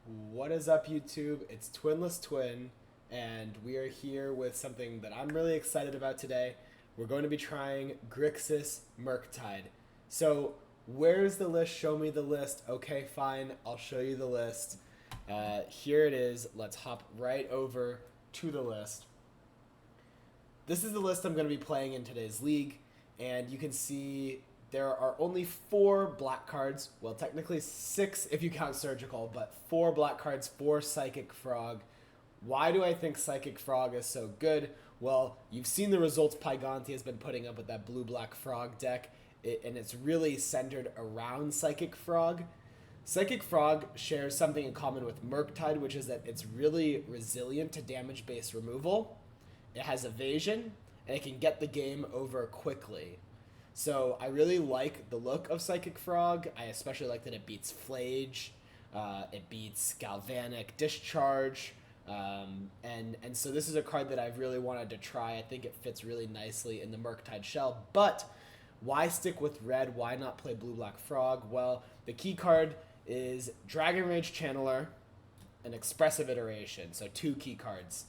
What is up, YouTube? It's Twinless Twin, and we are here with something that I'm really excited about today. We're going to be trying Grixis Murktide. So, where's the list? Show me the list. Okay, fine, I'll show you the list. Here it is. Let's hop right over to the list. This is the list I'm going to be playing in today's league, and you can see there are only 4 black cards. Well, technically 6 if you count Surgical, but 4 black cards for Psychic Frog. Why do I think Psychic Frog is so good? Well, you've seen the results Pygonti has been putting up with that blue-black frog deck, and it's really centered around Psychic Frog. Psychic Frog shares something in common with Murktide, which is that it's really resilient to damage-based removal. It has evasion, and it can get the game over quickly. So I really like the look of Psychic Frog. I especially like that it beats Flage, it beats Galvanic Discharge, and so this is a card that I've really wanted to try. I think it fits really nicely in the Murktide shell, but why stick with red? Why not play Blue-Black Frog? Well, the key card is Dragon Rage Channeler and Expressive Iteration, so 2 key cards.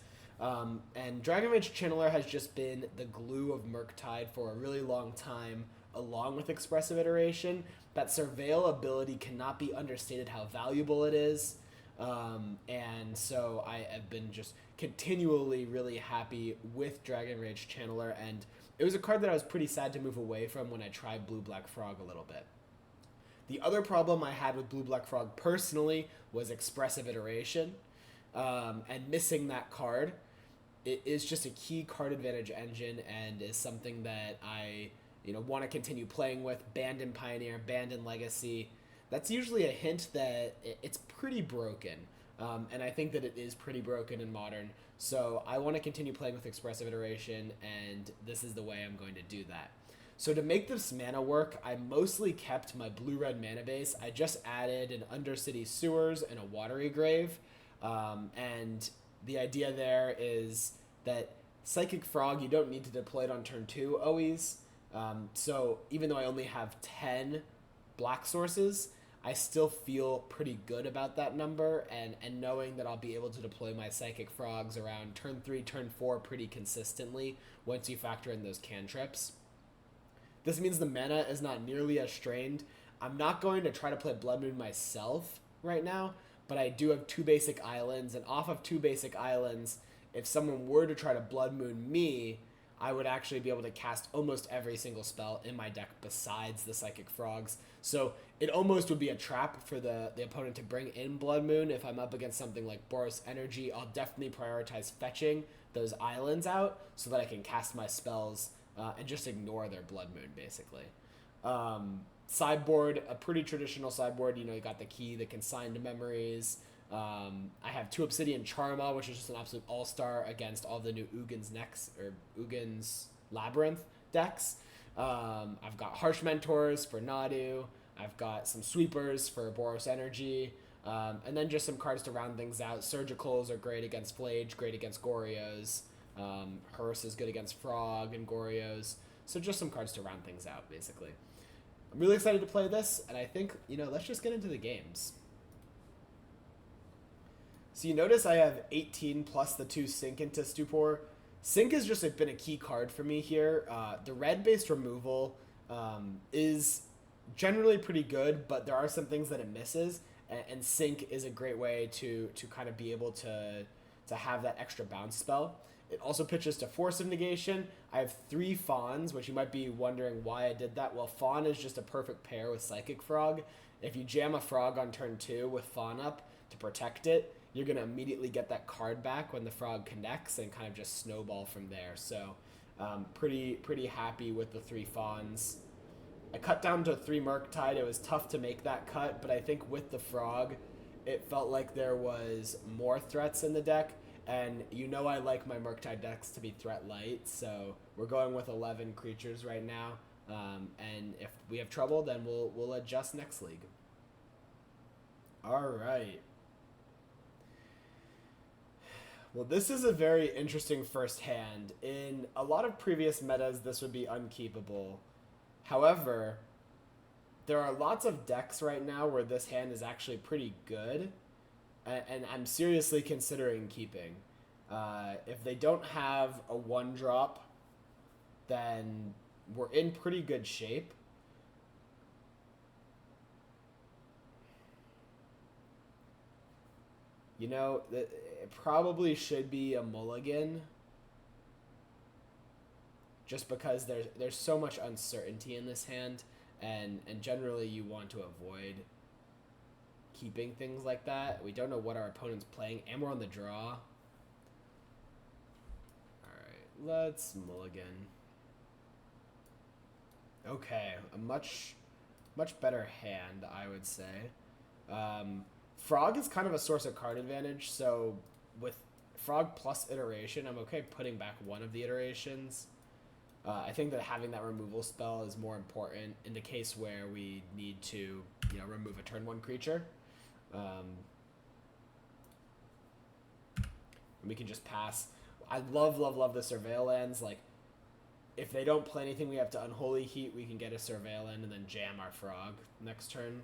And Dragon Rage Channeler has just been the glue of Murktide for a really long time, along with Expressive Iteration. That Surveil ability cannot be understated how valuable it is. And so I have been just continually really happy with Dragon Rage Channeler, and it was a card that I was pretty sad to move away from when I tried Blue-Black Frog a little bit. The other problem I had with Blue-Black Frog personally was Expressive Iteration, and missing that card. It is just a key card advantage engine and is something that I want to continue playing with. Banned in Pioneer, banned in Legacy. That's usually a hint that it's pretty broken, and I think that it is pretty broken in Modern. So I want to continue playing with Expressive Iteration, and this is the way I'm going to do that. So to make this mana work, I mostly kept my blue-red mana base. I just added an Undercity Sewers and a Watery Grave, and the idea there is that Psychic Frog, you don't need to deploy it on turn 2 always. So even though I only have 10 black sources, I still feel pretty good about that number, and knowing that I'll be able to deploy my Psychic Frogs around turn 3, turn 4 pretty consistently once you factor in those cantrips. This means the mana is not nearly as strained. I'm not going to try to play Blood Moon myself right now, but I do have 2 basic islands, and off of 2 basic islands, if someone were to try to Blood Moon me, I would actually be able to cast almost every single spell in my deck besides the Psychic Frogs. So it almost would be a trap for the opponent to bring in Blood Moon. If I'm up against something like Boros Energy, I'll definitely prioritize fetching those islands out so that I can cast my spells and just ignore their Blood Moon, basically. Sideboard, a pretty traditional sideboard. You got the key that can sign to memories. I have 2 Obsidian Charma, which is just an absolute all-star against all the new Ugin's Labyrinth decks. I've got Harsh Mentors for Nadu. I've got some Sweepers for Boros Energy. And then just some cards to round things out. Surgicals are great against Flage, great against Gorios. Hearse is good against Frog and Gorios. So just some cards to round things out, basically. I'm really excited to play this, and I think, let's just get into the games. So you notice I have 18 plus the 2 Sync into Stupor. Sync has just been a key card for me here. The red-based removal is generally pretty good, but there are some things that it misses, and Sync is a great way to kind of be able to have that extra bounce spell. It also pitches to Force of Negation. I have 3 Fawns, which you might be wondering why I did that. Well, Fawn is just a perfect pair with Psychic Frog. If you jam a Frog on turn 2 with Fawn up to protect it, you're going to immediately get that card back when the Frog connects and kind of just snowball from there. So pretty happy with the 3 Fawns. I cut down to 3 Murktide. It was tough to make that cut, but I think with the Frog, it felt like there was more threats in the deck. And I like my Murktide decks to be threat light, so we're going with 11 creatures right now. And if we have trouble, then we'll adjust next league. All right. Well, this is a very interesting first hand. In a lot of previous metas, this would be unkeepable. However, there are lots of decks right now where this hand is actually pretty good. and I'm seriously considering keeping. If they don't have a 1-drop, then we're in pretty good shape. You know, it probably should be a mulligan, just because there's so much uncertainty in this hand, and generally you want to avoid keeping things like that. We don't know what our opponent's playing, and we're on the draw. Alright, let's mulligan. Okay, a much better hand, I would say. Frog is kind of a source of card advantage, so with Frog plus iteration, I'm okay putting back one of the iterations. I think that having that removal spell is more important in the case where we need to, remove a turn 1 creature. We can just pass. I love the Surveil lands. Like, if they don't play anything, we have to Unholy Heat. We can get a Surveil land and then jam our Frog next turn.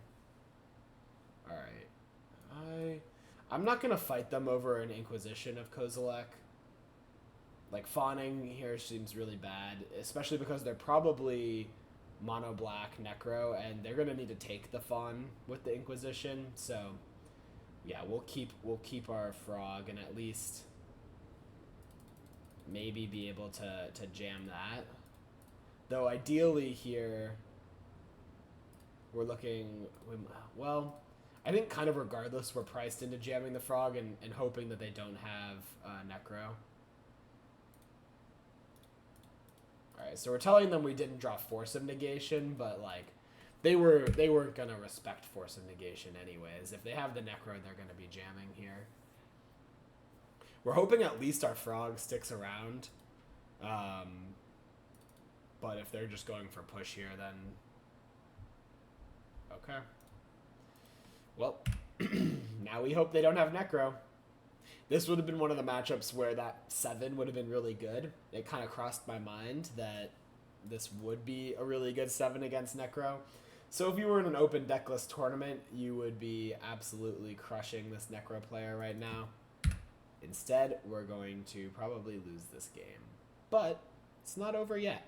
All right. I'm not going to fight them over an Inquisition of Kozilek. Like, fawning here seems really bad, especially because they're probably mono black Necro, and they're going to need to take the fawn with the Inquisition. So, yeah, we'll keep our Frog and at least maybe be able to jam that. Though ideally here, we're looking, well, I think kind of regardless, we're priced into jamming the Frog and hoping that they don't have Necro. Alright, so we're telling them we didn't draw Force of Negation, but like, they weren't gonna respect Force of Negation anyways. If they have the Necro, they're gonna be jamming here. We're hoping at least our Frog sticks around. But if they're just going for push here, then okay. Well, now we hope they don't have Necro. This would have been one of the matchups where that 7 would have been really good. It kind of crossed my mind that this would be a really good 7 against Necro. So if you were in an open deckless tournament, you would be absolutely crushing this Necro player right now. Instead, we're going to probably lose this game. But it's not over yet.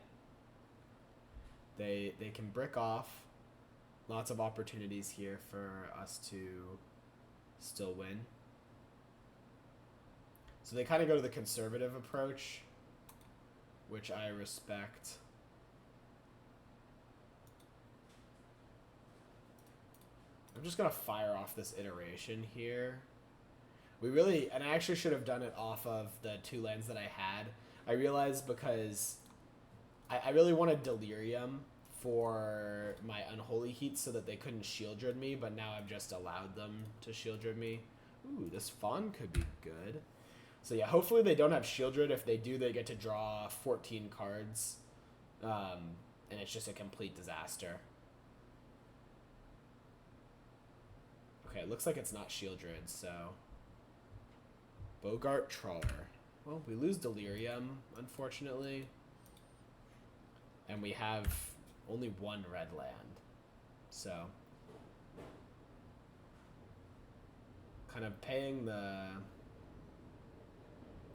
They can brick off. Lots of opportunities here for us to still win. So they kind of go to the conservative approach, which I respect. I'm just going to fire off this iteration here. And I actually should have done it off of the 2 lands that I had. I realized because I really wanted Delirium for my Unholy Heat so that they couldn't Shield Dread me, but now I've just allowed them to Shield Dread me. Ooh, this Fawn could be good. So yeah, hopefully they don't have Shield Dread. If they do, they get to draw 14 cards. And it's just a complete disaster. Okay, it looks like it's not Shield Dread, so... Bogart Trawler. Well, we lose Delirium, unfortunately. And we have only 1 red land. So... kind of paying the...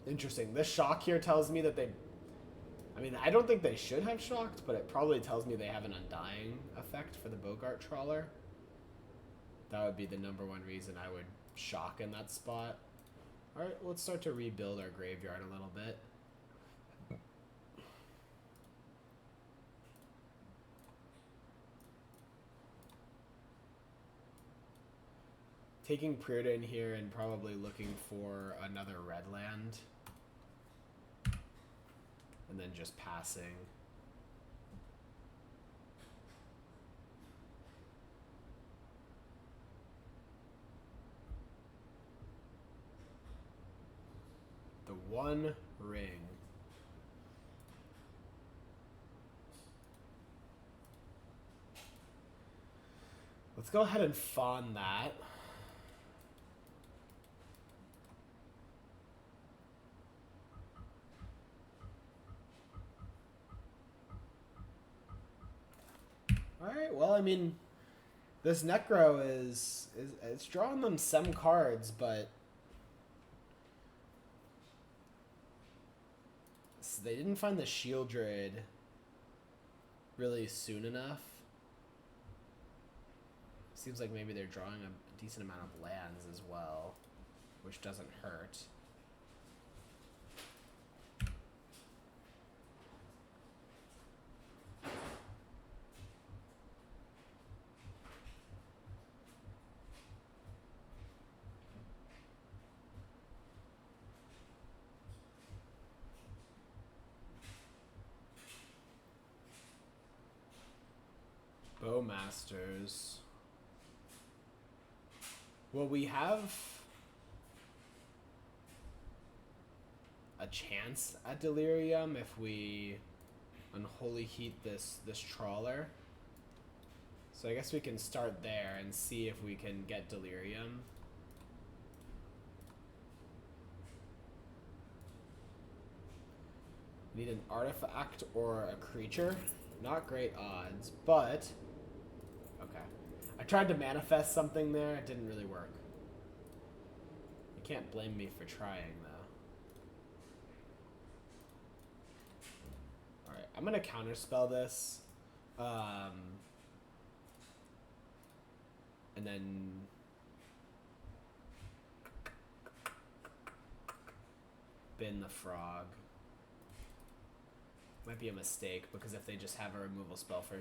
Interesting. This shock here tells me that they... I mean, I don't think they should have shocked, but it probably tells me they have an Undying effect for the Bogart Trawler. That would be the #1 reason I would shock in that spot. Alright, let's start to rebuild our graveyard a little bit. Taking Preordain here and probably looking for another red land. And then just passing. The One Ring. Let's go ahead and fawn that. Alright, well, I mean, this Necro is It's drawing them some cards, but they didn't find the Shieldred really soon enough. Seems like maybe they're drawing a decent amount of lands as well, which doesn't hurt. Bowmasters. Well, we have a chance at Delirium if we Unholy Heat this Trawler. So I guess we can start there and see if we can get Delirium. Need an artifact or a creature. Not great odds, but okay. I tried to manifest something there. It didn't really work. You can't blame me for trying, though. Alright, I'm going to counterspell this. And then bin the frog. Might be a mistake, because if they just have a removal spell for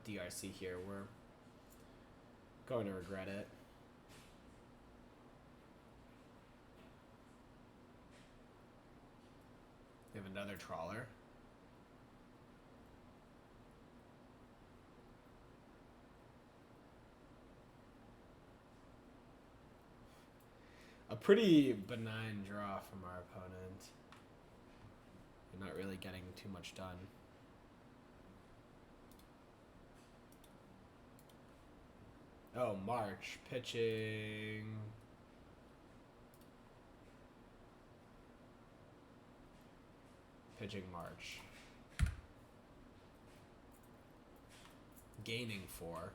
DRC here, we're going to regret it. We have another Trawler. A pretty benign draw from our opponent. We're not really getting too much done. Oh, March. Pitching. Pitching March. Gaining 4.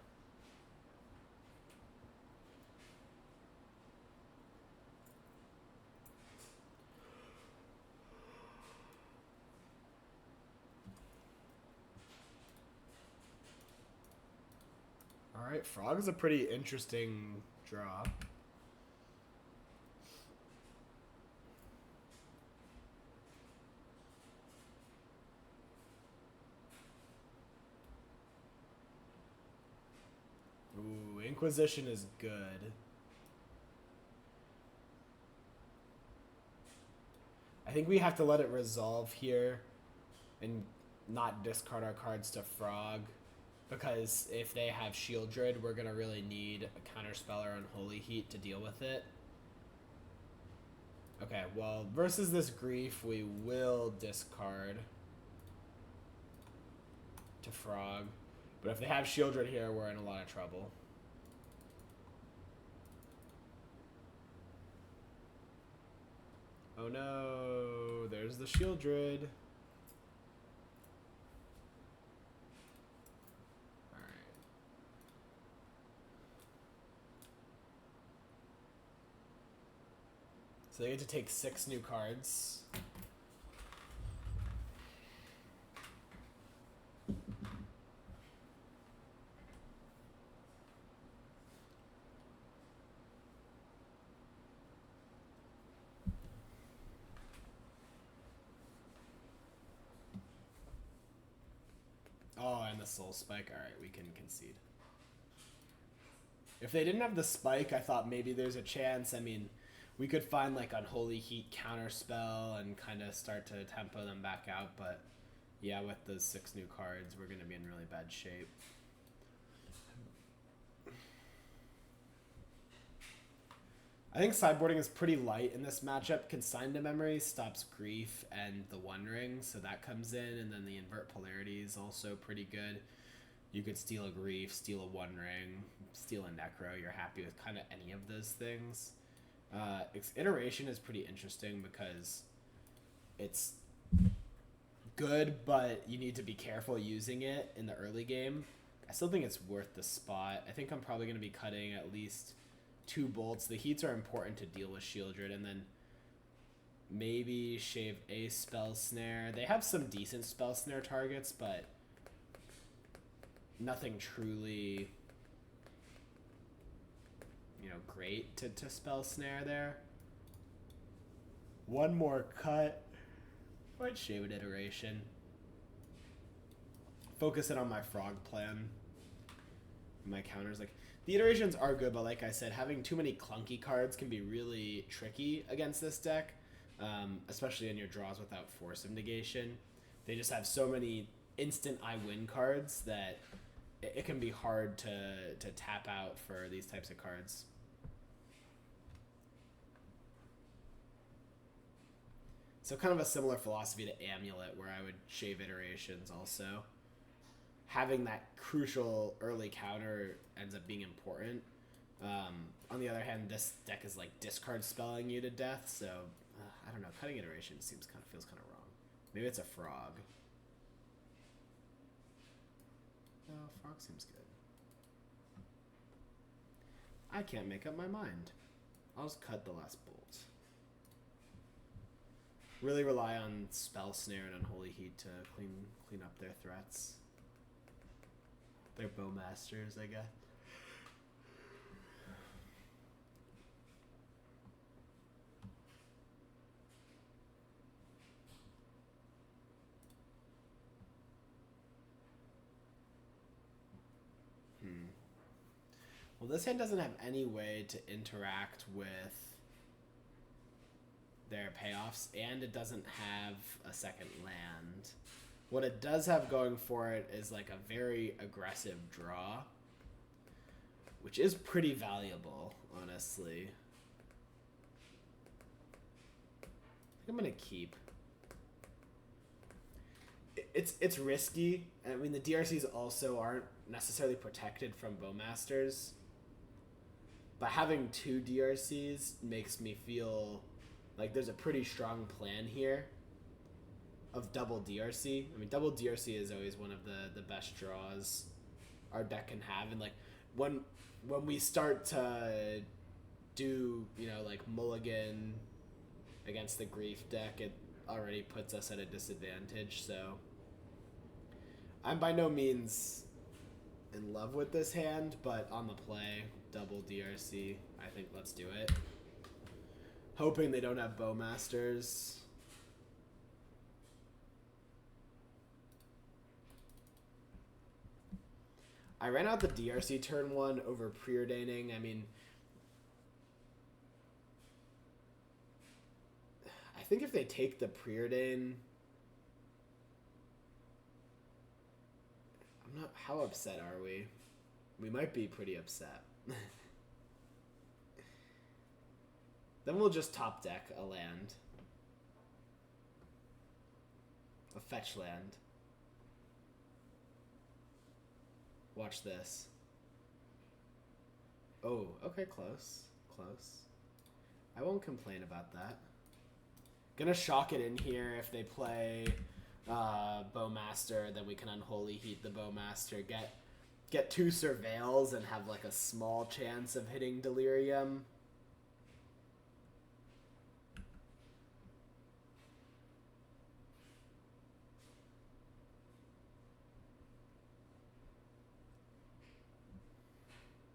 Alright, Frog's a pretty interesting draw. Ooh, Inquisition is good. I think we have to let it resolve here and not discard our cards to Frog. Because if they have Shieldred, we're going to really need a Counterspell or Unholy Heat to deal with it. Okay, well, versus this Grief, we will discard to Frog. But if they have Shieldred here, we're in a lot of trouble. Oh no, there's the Shieldred. So they get to take 6 new cards. Oh, and the Soul Spike. Alright, we can concede. If they didn't have the Spike, I thought maybe there's a chance. I mean, we could find like Unholy Heat Counterspell and kind of start to tempo them back out, but yeah, with those 6 new cards, we're going to be in really bad shape. I think Sideboarding is pretty light in this matchup. Consign to Memory stops Grief and the One Ring, so that comes in, and then the Invert Polarity is also pretty good. You could steal a Grief, steal a One Ring, steal a Necro. You're happy with kind of any of those things. Iteration is pretty interesting because it's good, but you need to be careful using it in the early game. I still think it's worth the spot. I think I'm probably going to be cutting at least 2 bolts. The heats are important to deal with Shieldred, and then maybe shave a spell snare. They have some decent spell snare targets, but nothing truly, great to spell snare there. One more cut. Might shave an iteration. Focus it on my frog plan. My counters, like, the iterations are good, but like I said, having too many clunky cards can be really tricky against this deck, especially in your draws without Force of Negation. They just have so many instant I win cards that it can be hard to tap out for these types of cards. So kind of a similar philosophy to Amulet, where I would shave iterations also. Having that crucial early counter ends up being important. On the other hand, this deck is like discard spelling you to death, so I don't know. Cutting iterations feels kind of wrong. Maybe it's a frog. No, frog seems good. I can't make up my mind. I'll just cut the last bolt. Really rely on Spell Snare and Unholy Heat to clean up their threats. They're Bowmasters, I guess. Well, this hand doesn't have any way to interact with their payoffs, and it doesn't have a second land. What it does have going for it is like a very aggressive draw, which is pretty valuable, honestly. I think I'm gonna keep. It's risky. I mean, the DRCs also aren't necessarily protected from Bowmasters, but having 2 DRCs makes me feel like there's a pretty strong plan here of double DRC. I mean, double DRC is always one of the best draws our deck can have, and like when we start to do like mulligan against the Grief deck, it already puts us at a disadvantage. So I'm by no means in love with this hand, but on the play, double DRC, I think let's do it. Hoping they don't have Bowmasters. I ran out the DRC turn 1 over preordaining. I mean, I think if they take the preordain, I'm not. How upset are we? We might be pretty upset. Then we'll just top deck a land. A fetch land. Watch this. Oh, okay, close. Close. I won't complain about that. Gonna shock it in here if they play Bowmaster, then we can Unholy Heat the Bowmaster, get 2 Surveils and have like a small chance of hitting Delirium.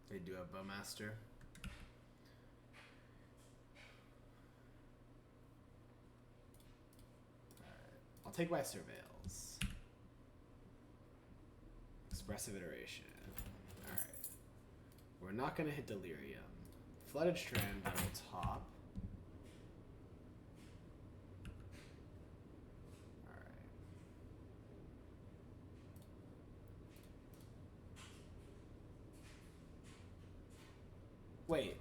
They do have Bowmaster. Alright. I'll take my Surveils. Expressive Iteration. Alright. We're not going to hit Delirium. Flooded Strand on the top. Wait.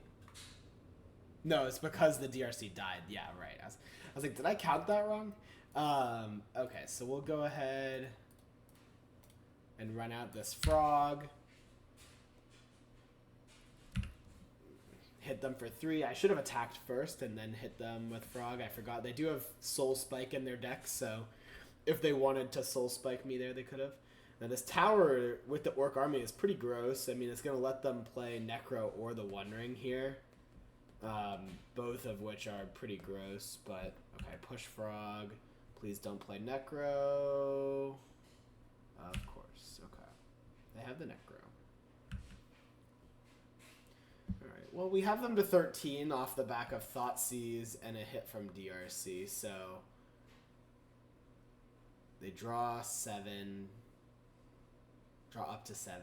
No, it's because the DRC died. Yeah, right. I was like, did I count that wrong? Okay, so we'll go ahead and run out this frog. Hit them for 3. I should have attacked first and then hit them with frog. I forgot. They do have Soul Spike in their deck, so if they wanted to Soul Spike me there, they could have. Now this tower with the Orc army is pretty gross. I mean, it's going to let them play Necro or the One Ring here. Both of which are pretty gross, but okay, push Frog. Please don't play Necro. Of course, okay. They have the Necro. Alright, well, we have them to 13 off the back of Thoughtseize and a hit from DRC, so they draw 7, draw up to 7.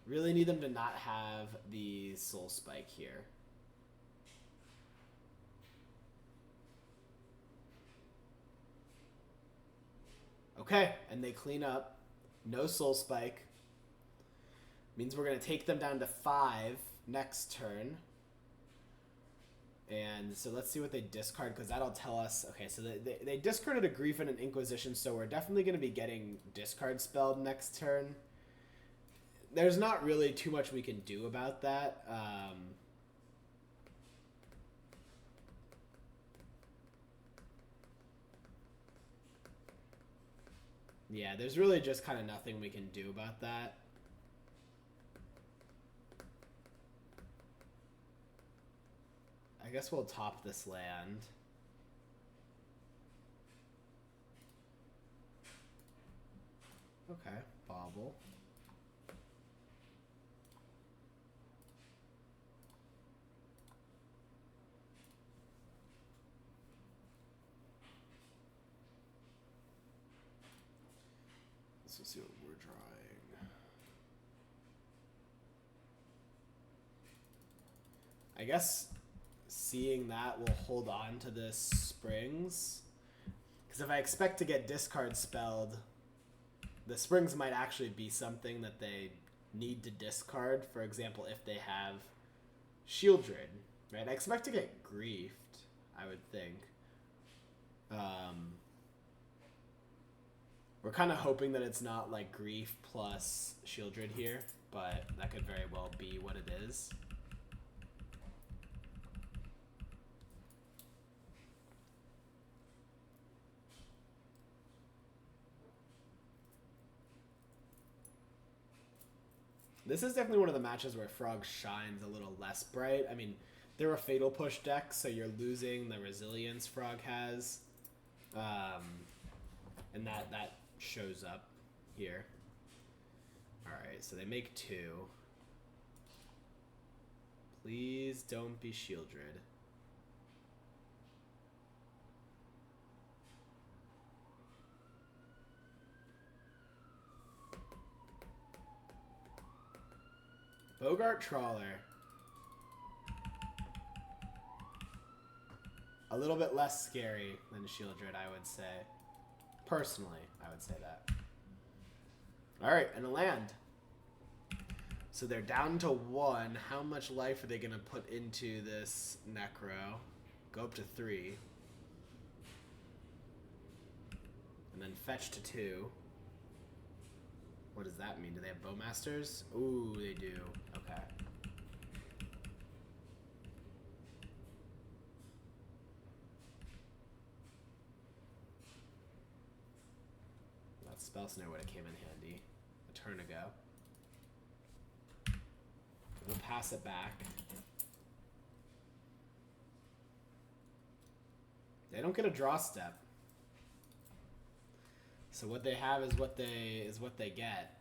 Really need them to not have the Soul Spike here. Okay, and they clean up. No Soul Spike. Means we're going to take them down to 5 next turn. And so let's see what they discard, because that'll tell us... Okay, so they discarded a Grief and an Inquisition, so we're definitely going to be getting discard spelled next turn. There's not really too much we can do about that. Yeah, there's really just kind of nothing we can do about that. I guess we'll top this land. Okay, bobble. Let's see what we're drawing. I guess seeing that, we'll hold on to this Springs. Because if I expect to get discard spelled, the Springs might actually be something that they need to discard. For example, if they have Shieldred, right? I expect to get Griefed, I would think. We're kind of hoping that it's not like Grief plus Shieldred here, but that could very well be what it is. This is definitely one of the matches where Frog shines a little less bright. I mean, they're a Fatal Push deck, so you're losing the resilience Frog has. And that shows up here. Alright, so they make 2. Please don't be Shieldred. Bogart Trawler. A little bit less scary than Shieldred, I would say. Personally, I would say that. Alright, and a land. So they're down to 1. How much life are they going to put into this Necro? Go up to 3. And then fetch to 2. What does that mean? Do they have Bowmasters? Ooh, they do. Okay. That Spell Snare would have came in handy a turn ago. We'll pass it back. They don't get a draw step. So what they have is what they get.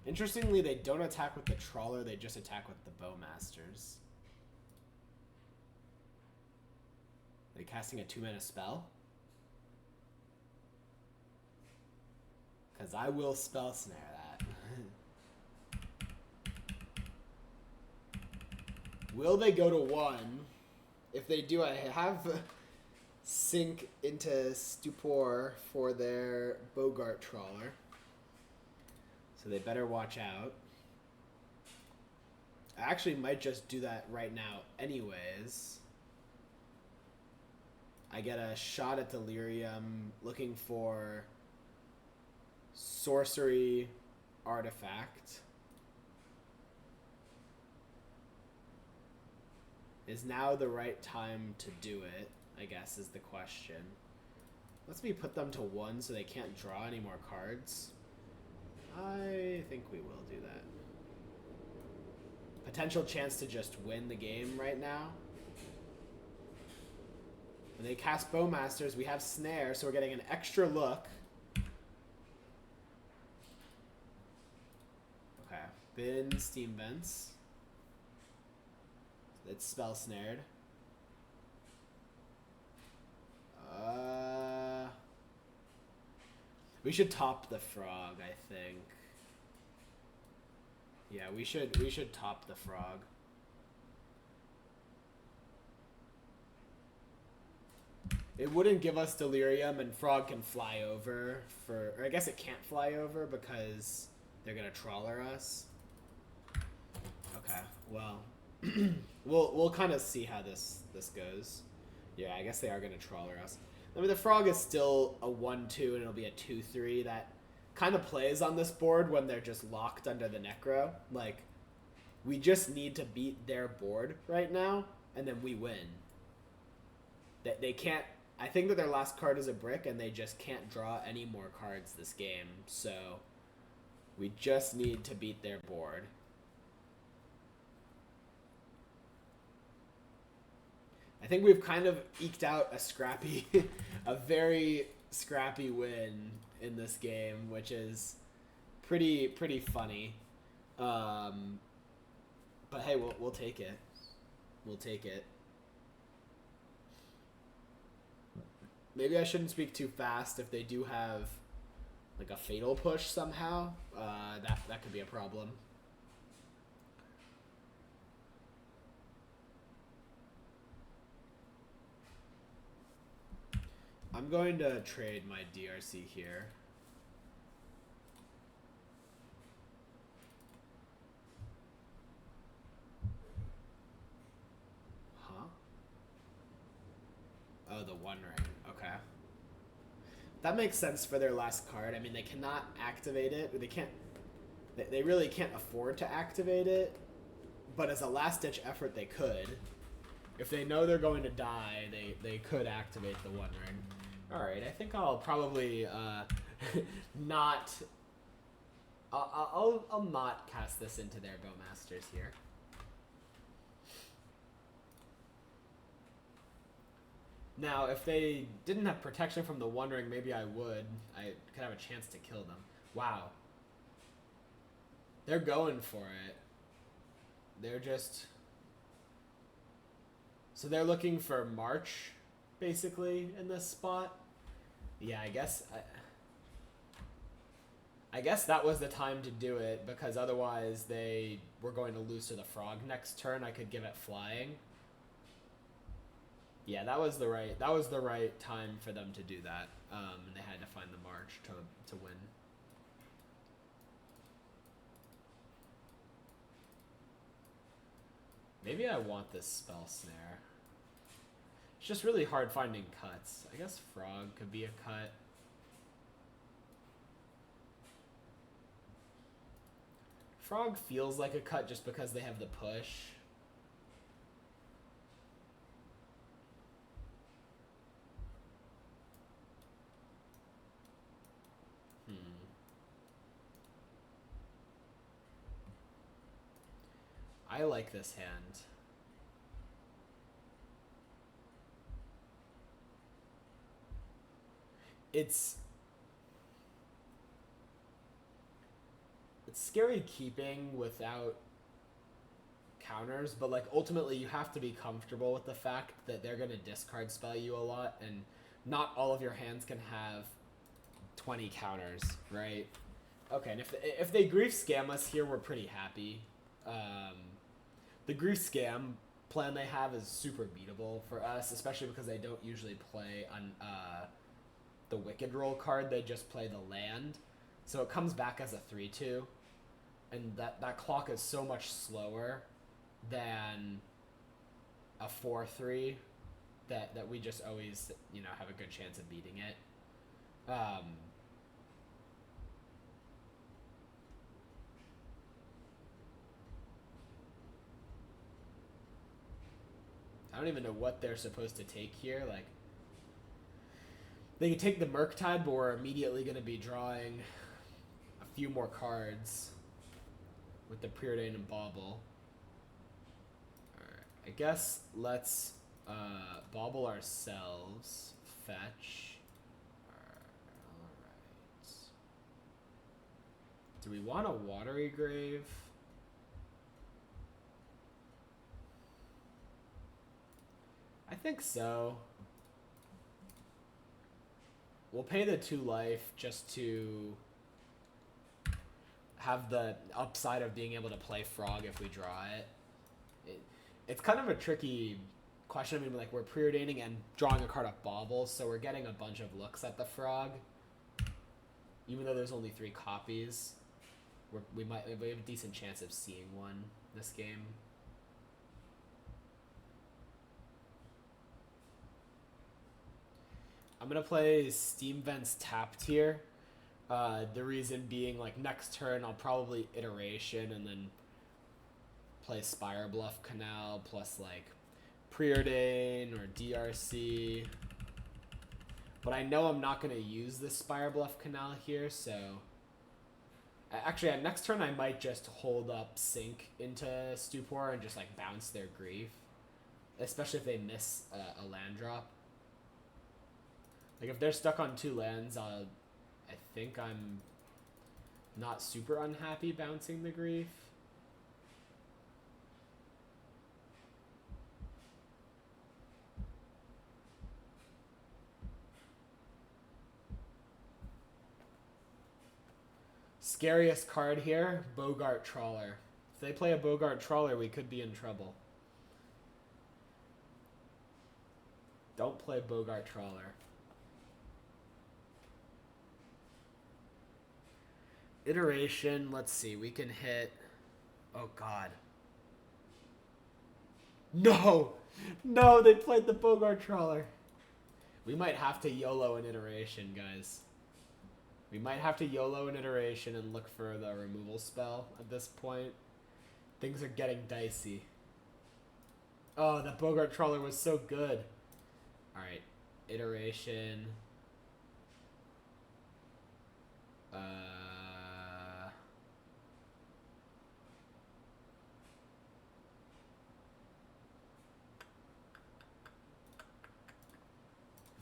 Interestingly, they don't attack with the Trawler, they just attack with the Bowmasters. Are they casting a 2-mana spell? Because I will Spell Snare that. Will they go to 1? If they do, I have Sink into Stupor for their Bogart Trawler. So they better watch out. I actually might just do that right now anyways. I get a shot at Delirium looking for Sorcery Artifact. Is now the right time to do it, I guess, is the question. Let's put them to 1 so they can't draw any more cards. I think we will do that. Potential chance to just win the game right now. When they cast Bowmasters, we have Snare, so we're getting an extra look. Okay, Bin, Steam Vents. It's spell snared. We should top the frog, I think. Yeah, we should top the frog. It wouldn't give us Delirium, and frog can fly over for, or I guess it can't fly over because they're gonna trawler us. Okay, well, we'll kind of see how this goes. Yeah, I guess they are gonna trawler us. I mean, the frog is still a 1/2, and it'll be a 2/3 that kind of plays on this board when they're just locked under the Necro. Like, we just need to beat their board right now, and then we win. They can't. I think that their last card is a brick, and they just can't draw any more cards this game. So we just need to beat their board. I think we've kind of eked out a scrappy, a very scrappy win in this game, which is pretty funny. But hey, we'll take it. We'll take it. Maybe I shouldn't speak too fast. If they do have like a fatal push somehow, that could be a problem. I'm going to trade my DRC here. Huh? Oh, the One Ring. Okay. That makes sense for their last card. I mean, they cannot activate it. Or they can't. They really can't afford to activate it. But as a last-ditch effort, they could. If they know they're going to die, they could activate the One Ring. Alright, I think I'll probably not... I'll not cast this into their Bowmasters here. Now, if they didn't have protection from the One Ring, maybe I would. I could have a chance to kill them. Wow. They're going for it. They're just... So they're looking for March, basically, in this spot. Yeah, I guess that was the time to do it, because otherwise they were going to lose to the frog next turn. I could give it flying. Yeah, that was the right time for them to do that. And they had to find the March to win. Maybe I want this spell snare. It's just really hard finding cuts. I guess frog could be a cut. Frog feels like a cut just because they have the push. I like this hand. It's scary keeping without counters, but like ultimately you have to be comfortable with the fact that they're going to discard spell you a lot, and not all of your hands can have 20 counters, right? Okay, and if they grief scam us here, we're pretty happy. The grief scam plan they have is super beatable for us, especially because they don't usually play on the Wicked Roll card. They just play the land, so it comes back as a 3/2, and that clock is so much slower than a 4/3 that we just always, you know, have a good chance of beating it. I don't even know what they're supposed to take here. Like, They can take the Murktide, but we're immediately going to be drawing a few more cards with the Preordain and Bauble. Alright, I guess let's Bauble ourselves. Fetch. Alright. Do we want a Watery Grave? I think so. We'll pay the 2 life just to have the upside of being able to play Frog if we draw it. It's kind of a tricky question. I mean, like, we're preordaining and drawing a card off Bauble, so we're getting a bunch of looks at the Frog. Even though there's only 3 copies, we have a decent chance of seeing one this game. I'm going to play Steam Vents tapped here. The reason being, like, next turn I'll probably Iteration and then play Spire Bluff Canal plus, like, Preordain or DRC. But I know I'm not going to use this Spire Bluff Canal here, so... Actually, next turn I might just hold up Sync into Stupor and just, like, bounce their Grief. Especially if they miss a land drop. Like, if they're stuck on 2 lands, I think I'm not super unhappy bouncing the Grief. Scariest card here, Bogart Trawler. If they play a Bogart Trawler, we could be in trouble. Don't play Bogart Trawler. Iteration, let's see, we can hit... Oh, God. No! No, they played the Bogart Trawler. We might have to YOLO an Iteration, guys. We might have to YOLO an Iteration and look for the removal spell at this point. Things are getting dicey. Oh, that Bogart Trawler was so good. Alright, Iteration.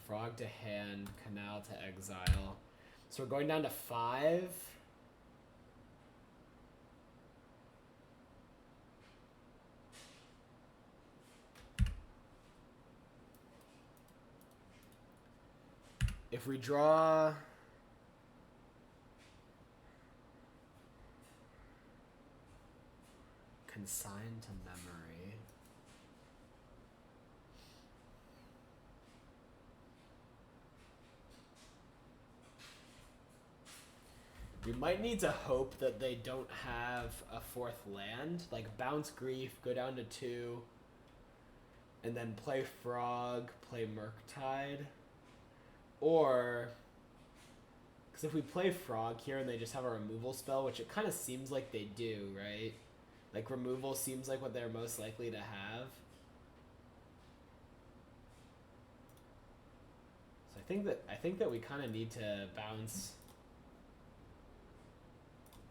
Frog to hand, Canal to exile. So we're going down to 5. If we draw... Consign to memory... We might need to hope that they don't have a 4th land. Like, bounce Grief, go down to 2, and then play Frog, play Murktide. Or, because if we play Frog here and they just have a removal spell, which it kind of seems like they do, right? Like, removal seems like what they're most likely to have. So I think that we kind of need to bounce...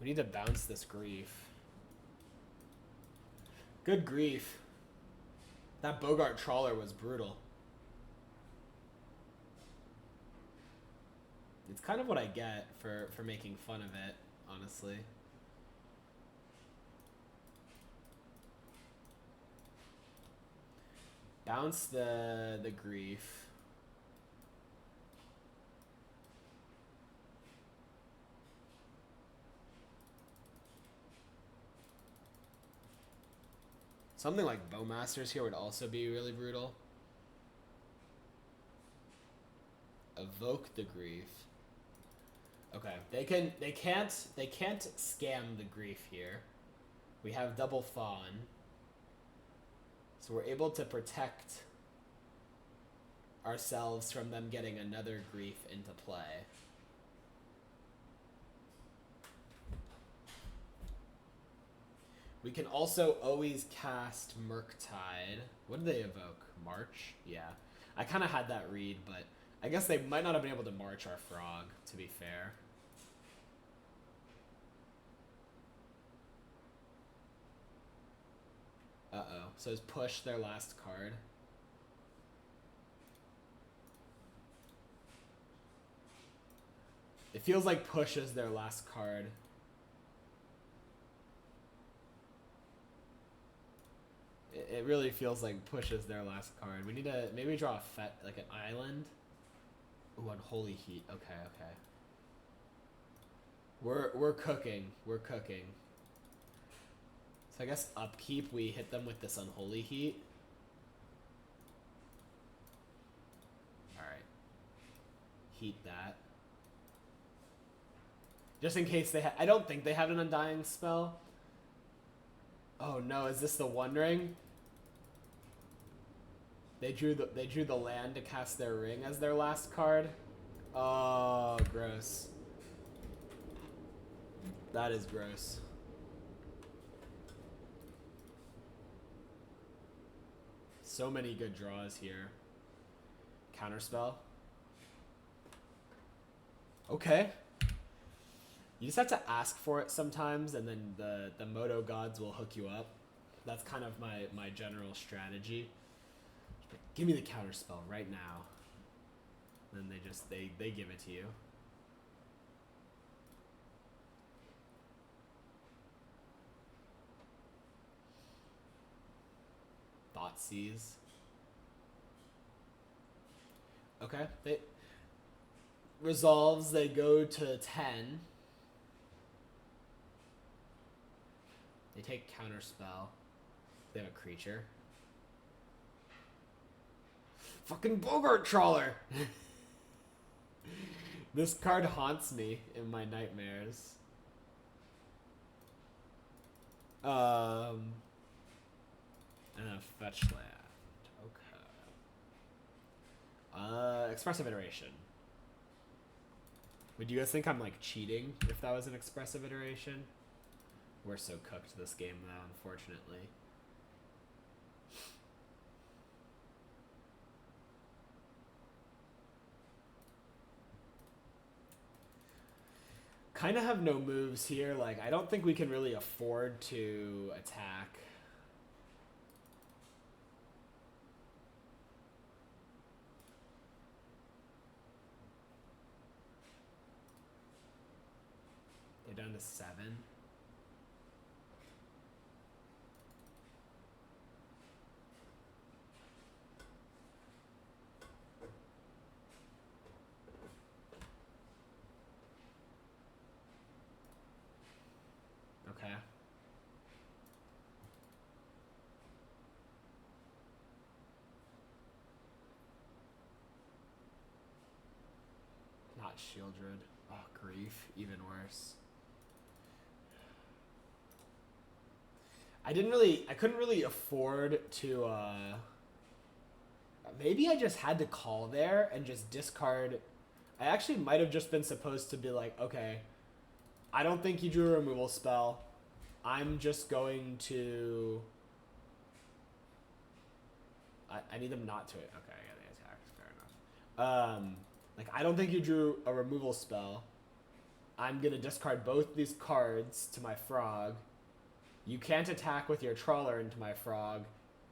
We need to bounce this Grief. Good grief. That Bogart Trawler was brutal. It's kind of what I get for making fun of it, honestly. Bounce the Grief. Something like Bowmasters here would also be really brutal. Evoke the Grief. Okay, they can't scam the Grief here. We have double Fawn. So we're able to protect ourselves from them getting another Grief into play. We can also always cast Murktide. What did they evoke? March? Yeah. I kind of had that read, but I guess they might not have been able to march our frog, to be fair. Uh-oh. So it's push their last card. It feels like push is their last card. It really feels like push is their last card. We need to maybe draw a like an island. Ooh, unholy heat. Okay, okay. We're cooking. We're cooking. So I guess upkeep we hit them with this unholy heat. Alright. Heat that. Just in case they I don't think they have an undying spell. Oh no, is this the One Ring? They drew the land to cast their ring as their last card. Oh, gross. That is gross. So many good draws here. Counterspell. Okay. You just have to ask for it sometimes, and then the Moto gods will hook you up. That's kind of my general strategy. Give me the counterspell right now. And then they give it to you. Thoughtseize. Okay. They resolves, they go to 10. They take counterspell. They have a creature. Fucking Bogart Trawler! This card haunts me in my nightmares. And a fetch land. Okay. Expressive Iteration. Would you guys think I'm like cheating if that was an expressive iteration? We're so cooked this game now, unfortunately. Kind of have no moves here. Like, I don't think we can really afford to attack. They're down to 7. Okay. Not Shieldred. Oh, grief. Even worse. I couldn't really afford to, maybe I just had to call there and just discard. I actually might have just been supposed to be like, okay, I don't think you drew a removal spell. I'm just going to... I need them not to... Okay, yeah, they attacked. Fair enough. Like, I don't think you drew a removal spell. I'm going to discard both these cards to my frog. You can't attack with your trawler into my frog.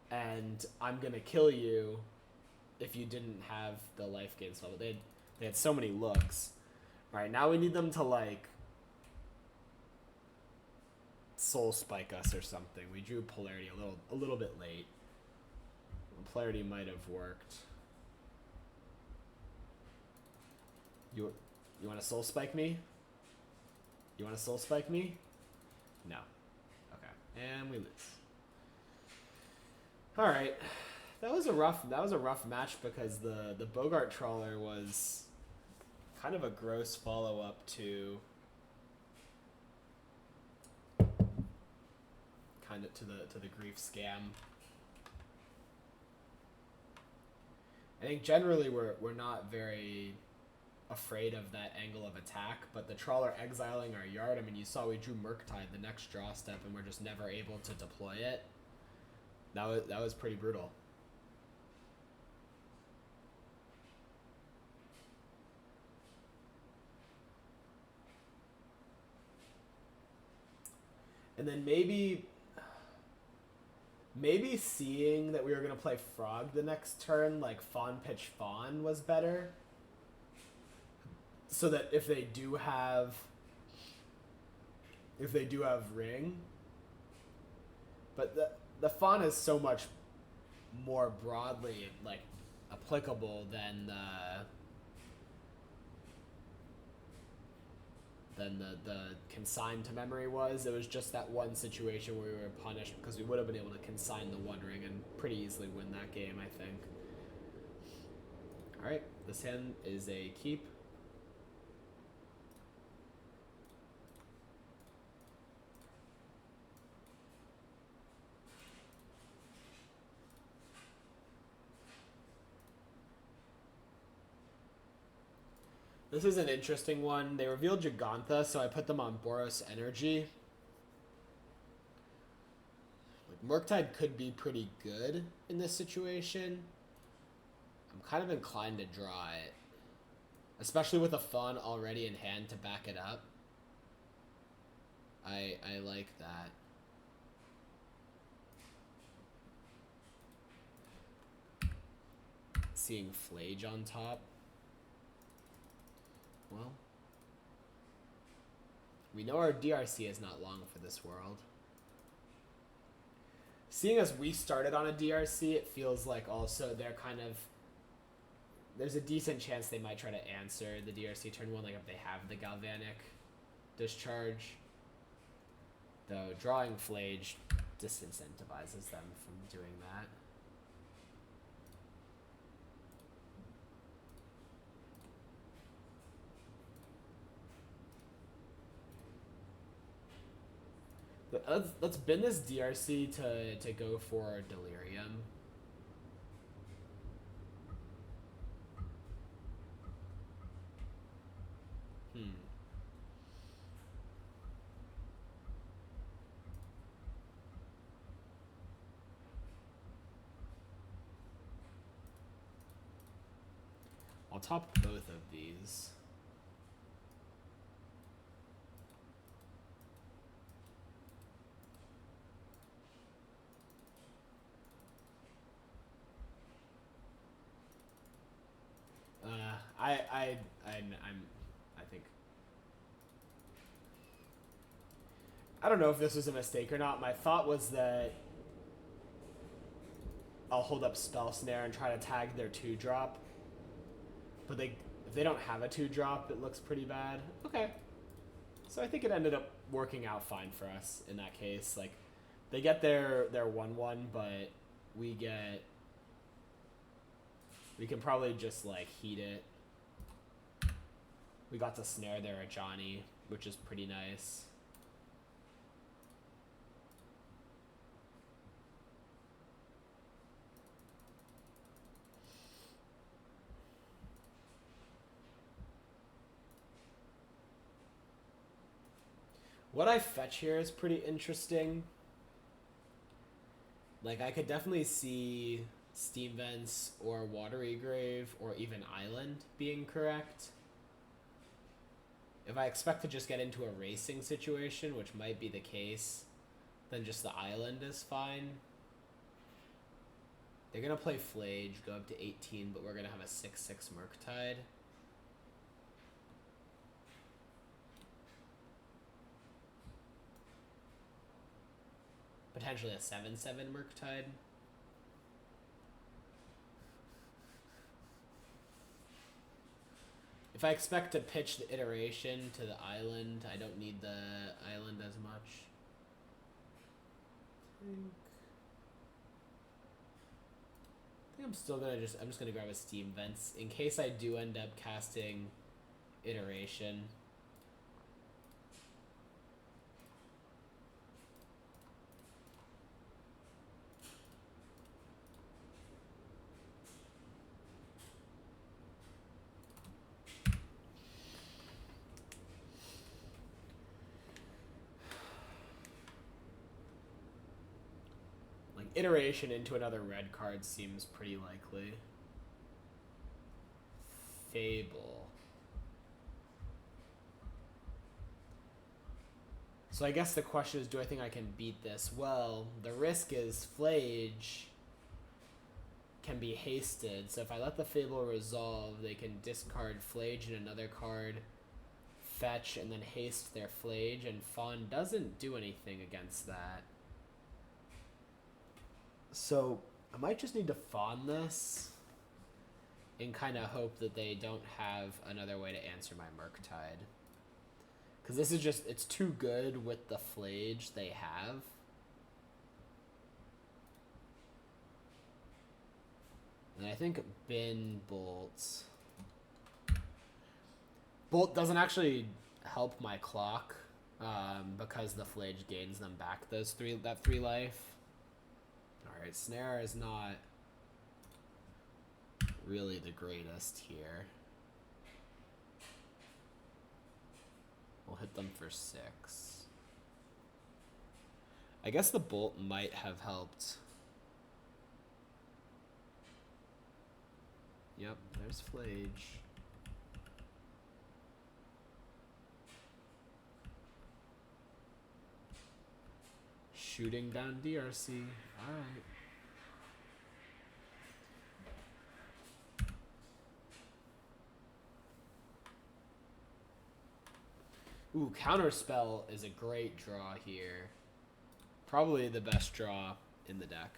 And I'm going to kill you if you didn't have the life gain spell. But they had so many looks. Alright, now we need them to, like... Soul Spike us or something. We drew Polarity a little bit late. Polarity might have worked. You want to Soul Spike me? You want to Soul Spike me? No. Okay, and we lose. All right, that was a rough match because the Bogart Trawler was kind of a gross follow up to. Kind of to the grief scam. I think generally we're not very afraid of that angle of attack, but the trawler exiling our yard, I mean, you saw we drew Murktide the next draw step and we're just never able to deploy it. That was pretty brutal. And then maybe seeing that we were gonna play Frog the next turn, like Fawn pitch Fawn was better. So that if they do have Ring, but the Fawn is so much more broadly like applicable than the consign to memory was. It was just that one situation where we were punished because we would have been able to consign the One Ring and pretty easily win that game, I think. Alright, this hand is a keep. This is an interesting one. They revealed Gigantha, so I put them on Boros Energy. Like, Murktide could be pretty good in this situation. I'm kind of inclined to draw it. Especially with a Fawn already in hand to back it up. I like that. Seeing Flage on top. Well, we know our DRC is not long for this world. Seeing as we started on a DRC, it feels like also they're kind of... There's a decent chance they might try to answer the DRC turn 1, like if they have the Galvanic Discharge. Though drawing Flage disincentivizes them from doing that. Let's bin this DRC to go for Delirium. I'll top both of these. I don't know if this was a mistake or not. My thought was that I'll hold up Spell Snare and try to tag their 2-drop. But if they don't have a 2-drop, it looks pretty bad. Okay. So I think it ended up working out fine for us in that case. Like, they get their 1/1, but we can probably just like heat it. We got to snare their Ajani, which is pretty nice. What I fetch here is pretty interesting. Like, I could definitely see Steam Vents or Watery Grave or even Island being correct. If I expect to just get into a racing situation, which might be the case, then just the Island is fine. They're going to play Flage, go up to 18, but we're going to have a 6/6 Murktide. Potentially a 7/7 Murktide. If I expect to pitch the iteration to the Island, I don't need the Island as much. I think I'm still gonna I'm just gonna grab a Steam Vents in case I do end up casting iteration. Iteration into another red card seems pretty likely. Fable. So I guess the question is, do I think I can beat this? Well, the risk is Flage can be hasted. So if I let the Fable resolve, they can discard Flage and another card, fetch, and then haste their Flage, and Fawn doesn't do anything against that. So I might just need to Fawn this and kind of hope that they don't have another way to answer my Murktide. Because this is just, it's too good with the Flage they have. And I think Bin bolts. Bolt doesn't actually help my clock because the Flage gains them back that 3 life. Alright, Snare is not really the greatest here. We'll hit them for 6. I guess the Bolt might have helped. Yep, there's Flage. Shooting down DRC. Alright. Ooh, Counterspell is a great draw here. Probably the best draw in the deck.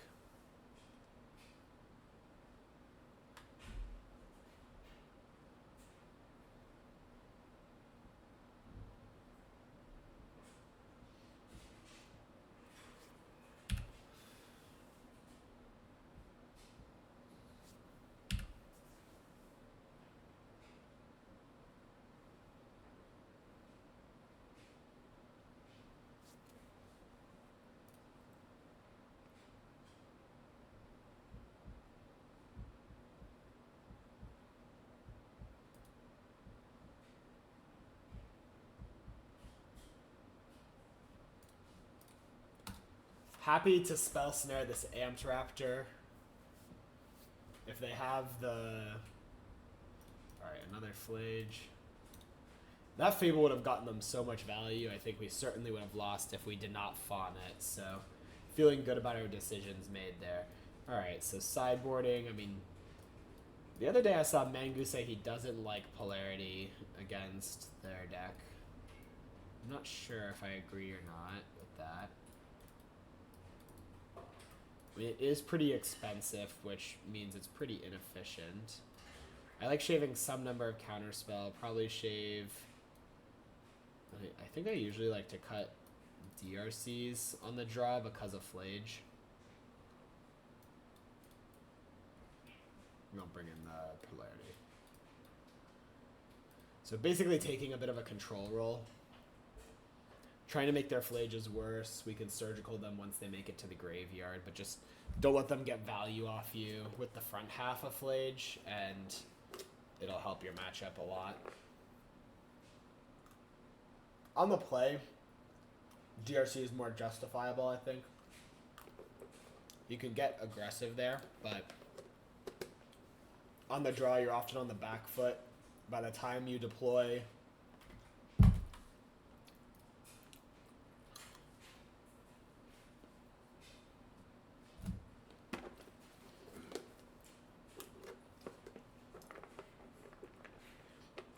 Happy to spell snare this Amped Raptor. If they have the... Alright, another Flage. That Fable would have gotten them so much value. I think we certainly would have lost if we did not fawn it. So, feeling good about our decisions made there. Alright, so sideboarding. I mean, the other day I saw Mangu say he doesn't like Polarity against their deck. I'm not sure if I agree or not with that. I mean, it is pretty expensive, which means it's pretty inefficient. I like shaving some number of counterspell. Probably shave... I think I usually like to cut DRCs on the draw because of Flage. I'm not bringing the Polarity. So basically taking a bit of a control role. Trying to make their Flages worse. We can surgical them once they make it to the graveyard, but just don't let them get value off you with the front half of Flage, and it'll help your matchup a lot. On the play, DRC is more justifiable, I think. You can get aggressive there, but on the draw, you're often on the back foot. By the time you deploy...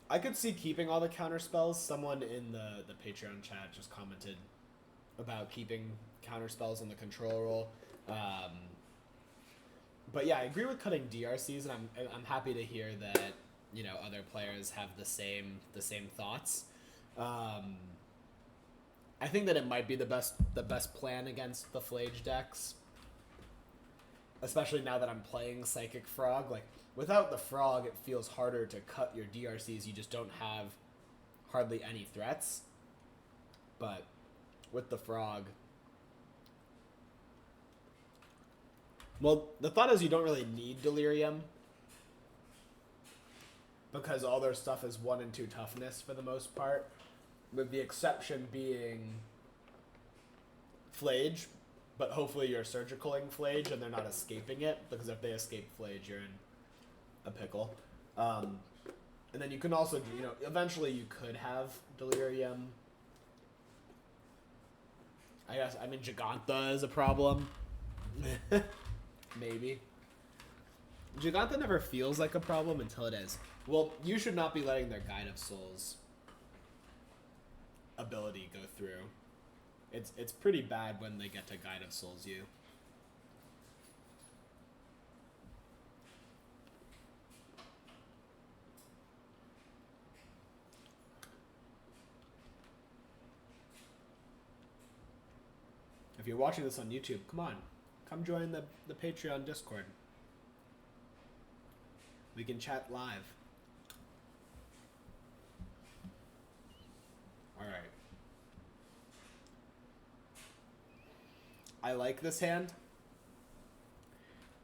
I could see keeping all the counter spells. Someone in the Patreon chat just commented about keeping counter spells in the control roll. But yeah, I agree with cutting DRCs, and I'm happy to hear that, you know, other players have the same thoughts. I think that it might be the best plan against the Flage decks, especially now that I'm playing Psychic Frog. Like, without the Frog, it feels harder to cut your DRCs. You just don't have hardly any threats. But with the Frog... Well, the thought is you don't really need Delirium, because all their stuff is 1 and 2 toughness for the most part, with the exception being Flage. But hopefully you're surgicaling Flage and they're not escaping it, because if they escape Flage, you're in a pickle. And then you can also, you know, eventually you could have Delirium I guess, I mean, Giganta is a problem. Maybe. Giganta never feels like a problem until it is. Well, you should not be letting their Guide of Souls ability go through. It's pretty bad when they get to Guide of Souls you. If you're watching this on YouTube, come on. Come join the Patreon Discord. We can chat live. Alright. I like this hand.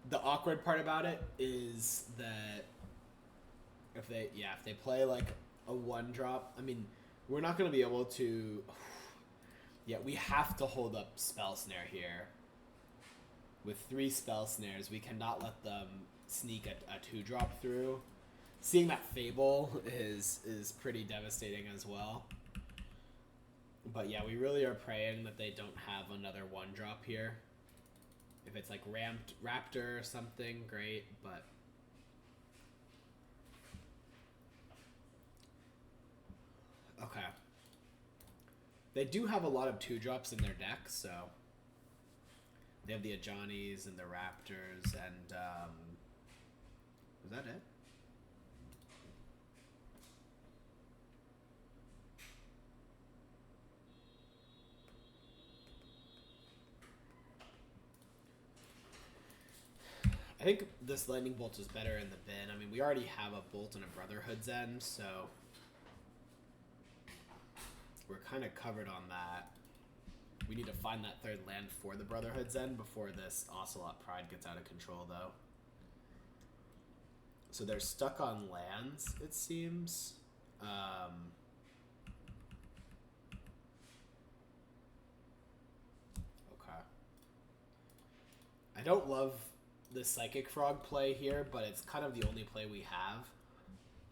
The awkward part about it is that if they play like a 1-drop, I mean, we're not going to be able to... Yeah, we have to hold up Spell Snare here. With 3 Spell Snares, we cannot let them sneak a 2-drop through. Seeing that Fable is pretty devastating as well. But yeah, we really are praying that they don't have another 1-drop here. If it's like Ramped Raptor or something, great, but... Okay. They do have a lot of 2-drops in their deck, so... They have the Ajanis and the Raptors and, is that it? I think this Lightning Bolt is better in the bin. I mean, we already have a Bolt and a Brotherhood's End, so... We're kind of covered on that. We need to find that 3rd land for the Brotherhood's End before this Ocelot Pride gets out of control, though. So they're stuck on lands, it seems. Okay. I don't love the Psychic Frog play here, but it's kind of the only play we have.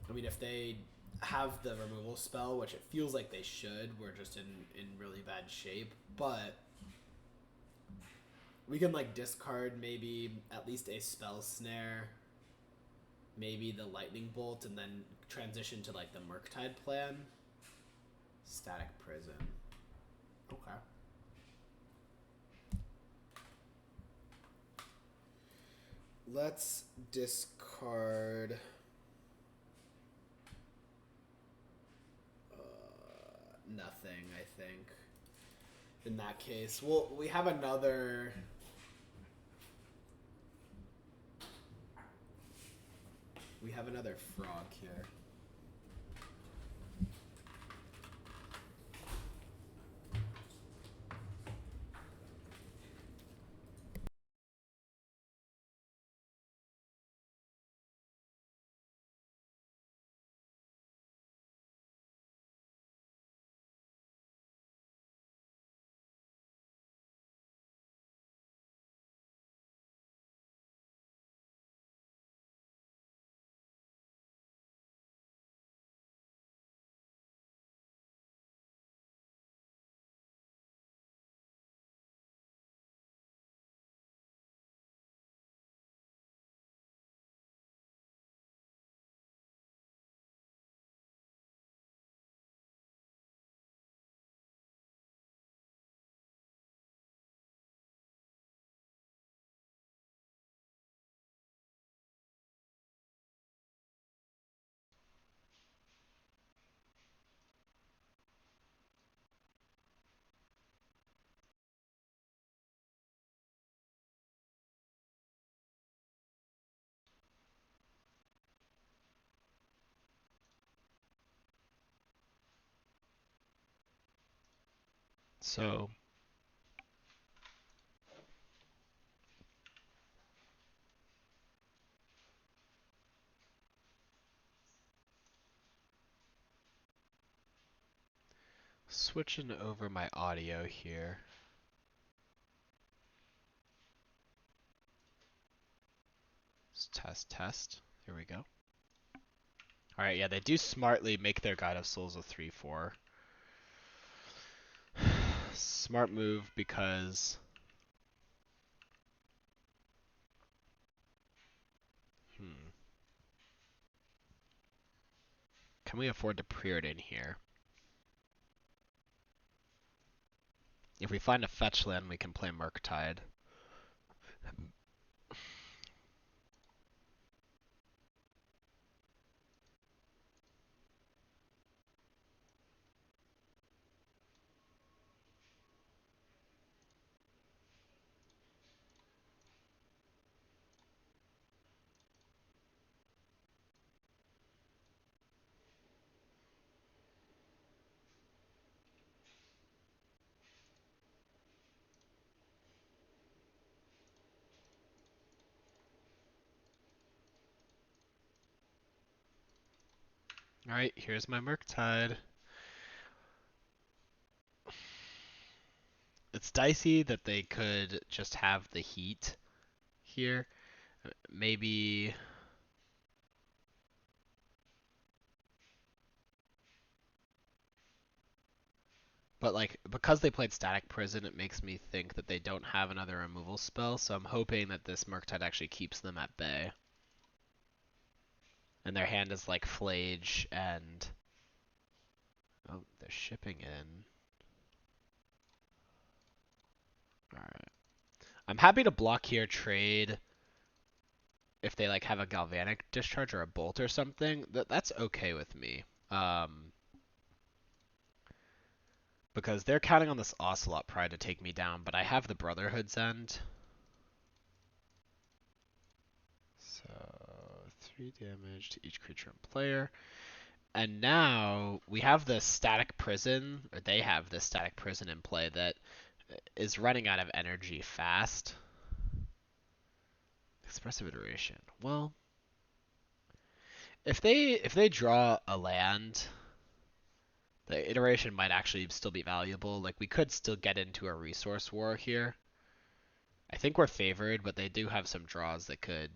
I mean, if they have the removal spell, which it feels like they should, we're just in really bad shape, but we can like discard maybe at least a Spell Snare, maybe the Lightning Bolt, and then transition to like the Murktide plan. Static Prison. Okay. Let's discard... nothing, I think. In that case, well, we have another... We have another frog here. So, switching over my audio here. Let's test. Here we go. Alright, yeah, they do smartly make their Guide of Souls a 3/4. Smart move because can we afford to preordain here? If we find a fetch land, we can play Murktide. Alright, here's my Murktide. It's dicey that they could just have the heat here. Maybe... But like, because they played Static Prison, it makes me think that they don't have another removal spell, so I'm hoping that this Murktide actually keeps them at bay. And their hand is like Flage and... Oh, they're shipping in. Alright. I'm happy to block here, trade if they like have a Galvanic Discharge or a Bolt or something. That's okay with me. Because they're counting on this Ocelot Pride to take me down, but I have the Brotherhood's End. So 3 damage to each creature and player. And now we have the Static Prison, or they have this Static Prison in play that is running out of energy fast. Expressive Iteration. Well, if they draw a land, the iteration might actually still be valuable. Like we could still get into a resource war here. I think we're favored, but they do have some draws that could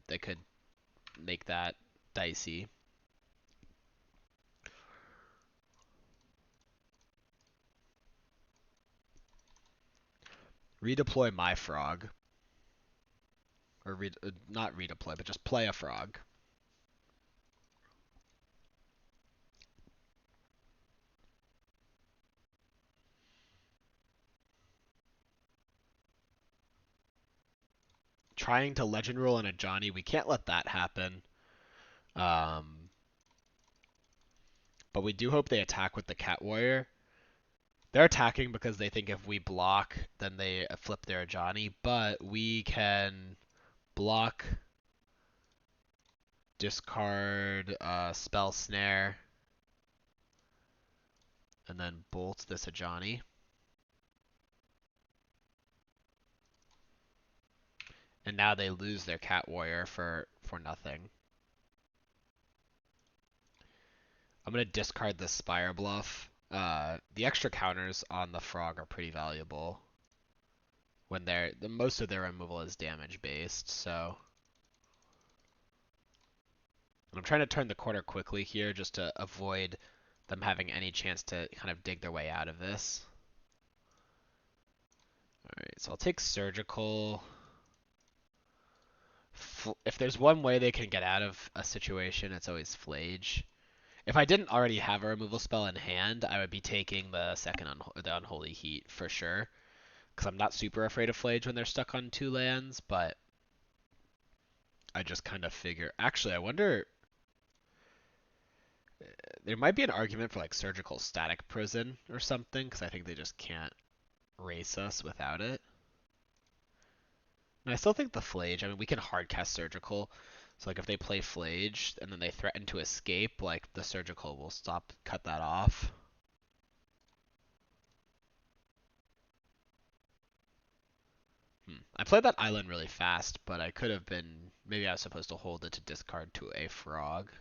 make that dicey. Redeploy my frog. Or not redeploy, but just play a frog. Trying to legend roll on a Johnny, we can't let that happen. But we do hope they attack with the Cat Warrior. They're attacking because they think if we block, then they flip their Johnny, but we can block, discard Spell Snare, and then bolt this Ajani. And now they lose their Cat Warrior for nothing. I'm going to discard the Spire Bluff. The extra counters on the Frog are pretty valuable when most of their removal is damage based, so... And I'm trying to turn the corner quickly here just to avoid them having any chance to kind of dig their way out of this. Alright, so I'll take Surgical. If there's one way they can get out of a situation, it's always Flage. If I didn't already have a removal spell in hand, I would be taking the the Unholy Heat for sure. Because I'm not super afraid of Flage when they're stuck on 2 lands, but I just kind of figure... Actually, I wonder... There might be an argument for like Surgical Static Prison or something, because I think they just can't race us without it. And I still think the Flage, I mean, we can hardcast Surgical. So like if they play Flage and then they threaten to escape, like the Surgical will cut that off. I played that island really fast, but I could have been, maybe I was supposed to hold it to discard to a frog.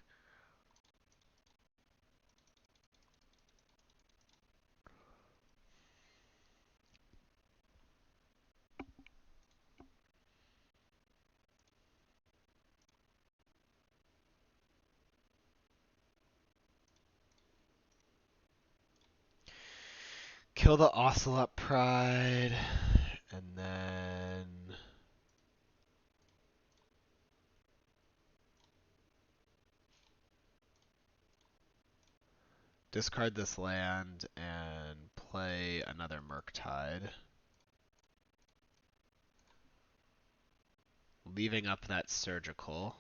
kill the Ocelot Pride, and then discard this land and play another Murktide, leaving up that Surgical.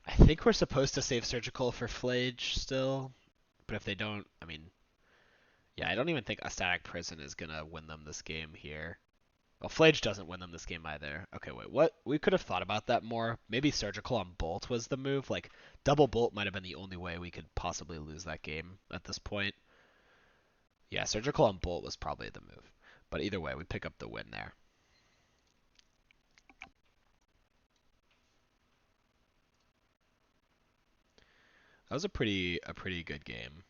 I think we're supposed to save Surgical for Flage still, but if they don't, I mean, yeah, I don't even think a Static Prison is gonna win them this game here. Well, Flage doesn't win them this game either. Okay, wait, what? We could have thought about that more. Maybe Surgical on Bolt was the move. Like, double Bolt might have been the only way we could possibly lose that game at this point. Yeah, Surgical on Bolt was probably the move. But either way, we pick up the win there. That was a pretty good game.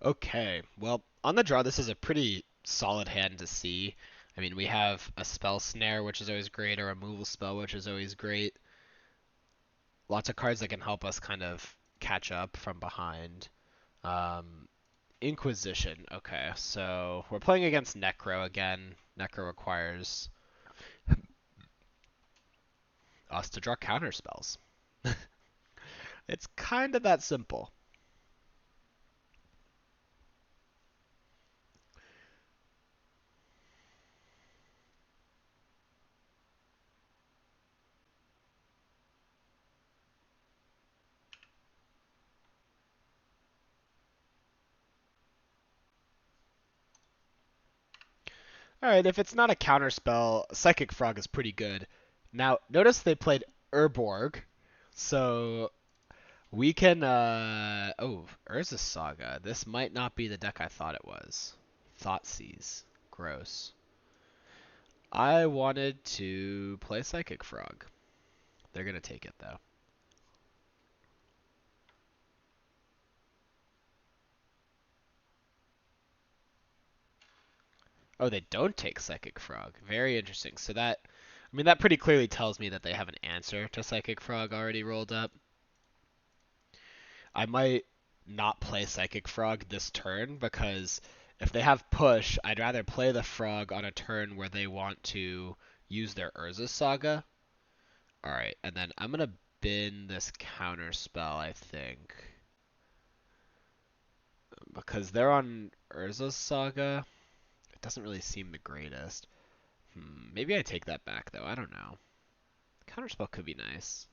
Okay, well, on the draw, this is a pretty solid hand to see. I mean, we have a Spell Snare, which is always great, a removal spell, which is always great. Lots of cards that can help us kind of catch up from behind. Um, Inquisition. Okay, so we're playing against Necro again. Necro requires us to draw counter spells. It's kind of that simple. Alright, if it's not a counter spell, Psychic Frog is pretty good. Now, notice they played Urborg, so we can, oh, Urza Saga. This might not be the deck I thought it was. Thoughtseize. Gross. I wanted to play Psychic Frog. They're gonna take it, though. Oh, they don't take Psychic Frog. Very interesting. So that, I mean, that pretty clearly tells me that they have an answer to Psychic Frog already rolled up. I might not play Psychic Frog this turn because if they have push, I'd rather play the frog on a turn where they want to use their Urza Saga. Alright, and then I'm going to bin this counter spell, I think. Because they're on Urza Saga. It doesn't really seem the greatest. Maybe I take that back, though. I don't know. Counterspell could be nice.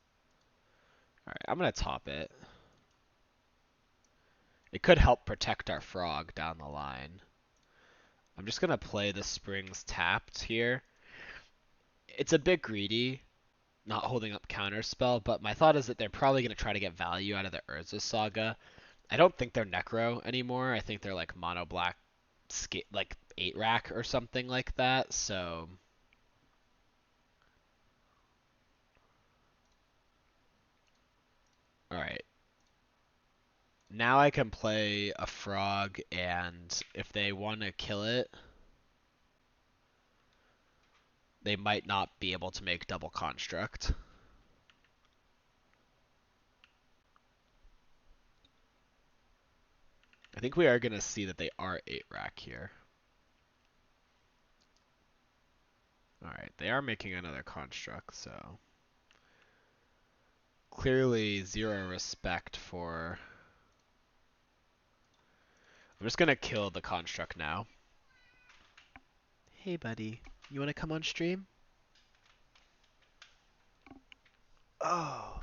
Alright, I'm going to top it. It could help protect our frog down the line. I'm just going to play the Springs tapped here. It's a bit greedy, not holding up Counterspell, but my thought is that they're probably going to try to get value out of the Urza Saga. I don't think they're Necro anymore. I think they're like mono black, like 8 rack or something like that. So all right. Now I can play a frog, and if they want to kill it, they might not be able to make double construct. I think we are going to see that they are 8 rack here. Alright, they are making another construct, so clearly zero respect for... I'm just gonna kill the construct now. Hey buddy, you wanna come on stream? Oh,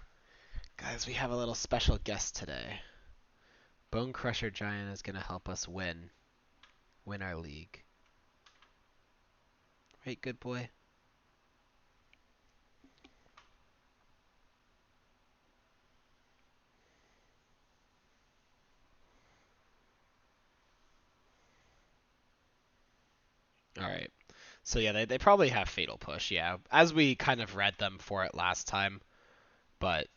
guys, we have a little special guest today. Bone Crusher Giant is gonna help us win our league. Right, good boy? Alright. So yeah, they probably have Fatal Push, yeah. As we kind of read them for it last time, but...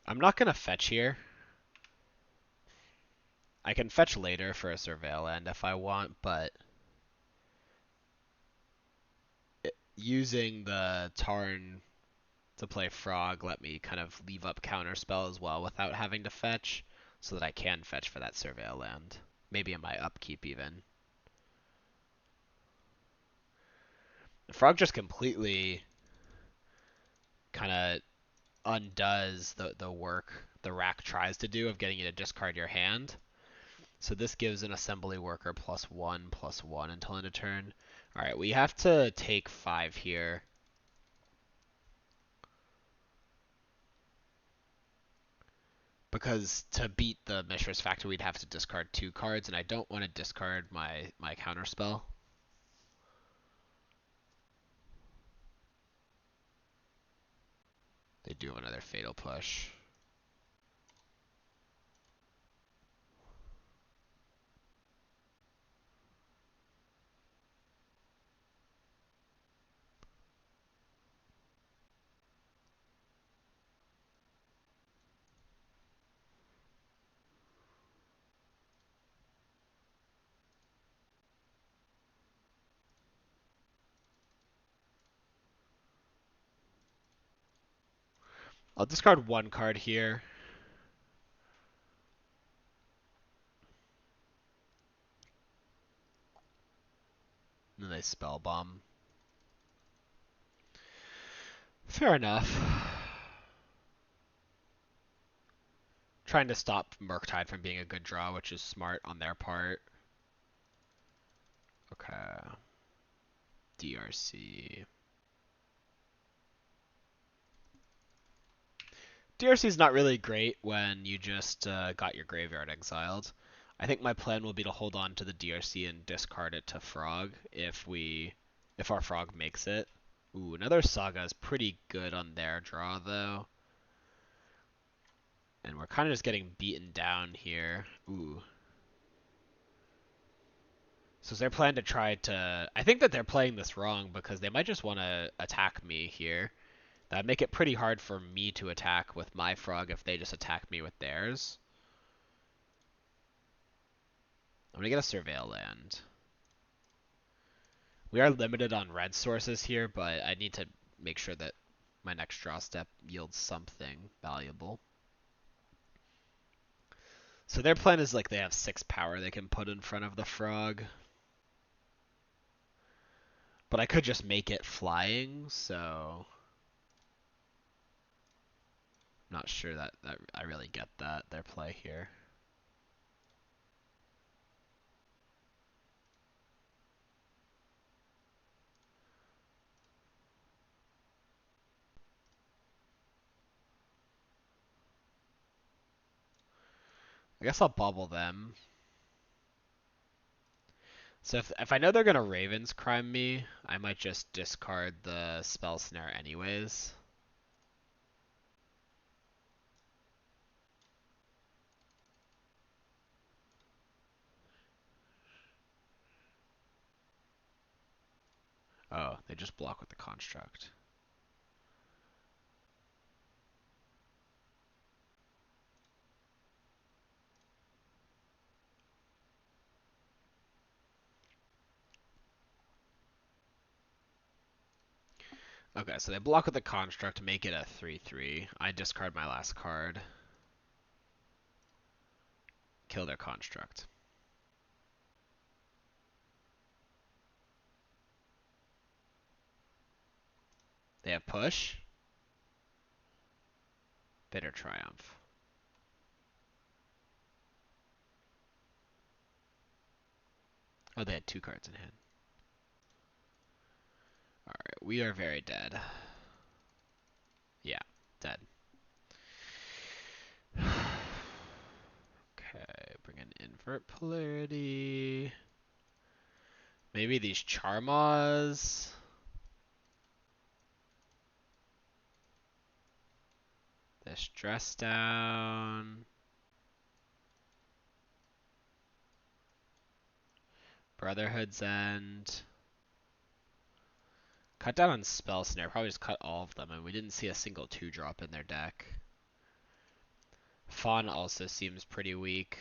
I'm not gonna fetch here. I can fetch later for a Surveil Land if I want, but... using the Tarn to play Frog let me kind of leave up Counterspell as well without having to fetch, so that I can fetch for that Surveil Land. Maybe in my upkeep even. The Frog just completely kind of undoes the work the rack tries to do of getting you to discard your hand. So this gives an Assembly Worker +1/+1 until end of turn. Alright, we have to take 5 here. Because to beat the Mishra's Factor, we'd have to discard 2 cards, and I don't want to discard my counterspell. They do have another Fatal Push. I'll discard 1 card here. And then they Spell Bomb. Fair enough. Trying to stop Murktide from being a good draw, which is smart on their part. Okay. DRC. DRC is not really great when you just got your graveyard exiled. I think my plan will be to hold on to the DRC and discard it to Frog if our Frog makes it. Ooh, another Saga is pretty good on their draw though. And we're kind of just getting beaten down here. Ooh. So is their plan to try to... I think that they're playing this wrong because they might just want to attack me here. That'd make it pretty hard for me to attack with my Frog if they just attack me with theirs. I'm going to get a Surveil Land. We are limited on red sources here, but I need to make sure that my next draw step yields something valuable. So their plan is like they have 6 power they can put in front of the Frog. But I could just make it flying, so... Not sure that I really get their play here. I guess I'll bubble them. So if I know they're gonna Ravens Crime me, I might just discard the Spell Snare anyways. Oh, they just block with the Construct. Okay, so they block with the Construct to make it a 3/3. I discard my last card. kill their construct. They have push. Bitter Triumph. Oh, they had 2 cards in hand. Alright, we are very dead. Yeah, dead. Okay, bring in invert polarity. Maybe these Charmas. This dress down. Brotherhood's End. Cut down on Spell Snare. Probably just cut all of them, and we didn't see a single 2-drop in their deck. Fawn also seems pretty weak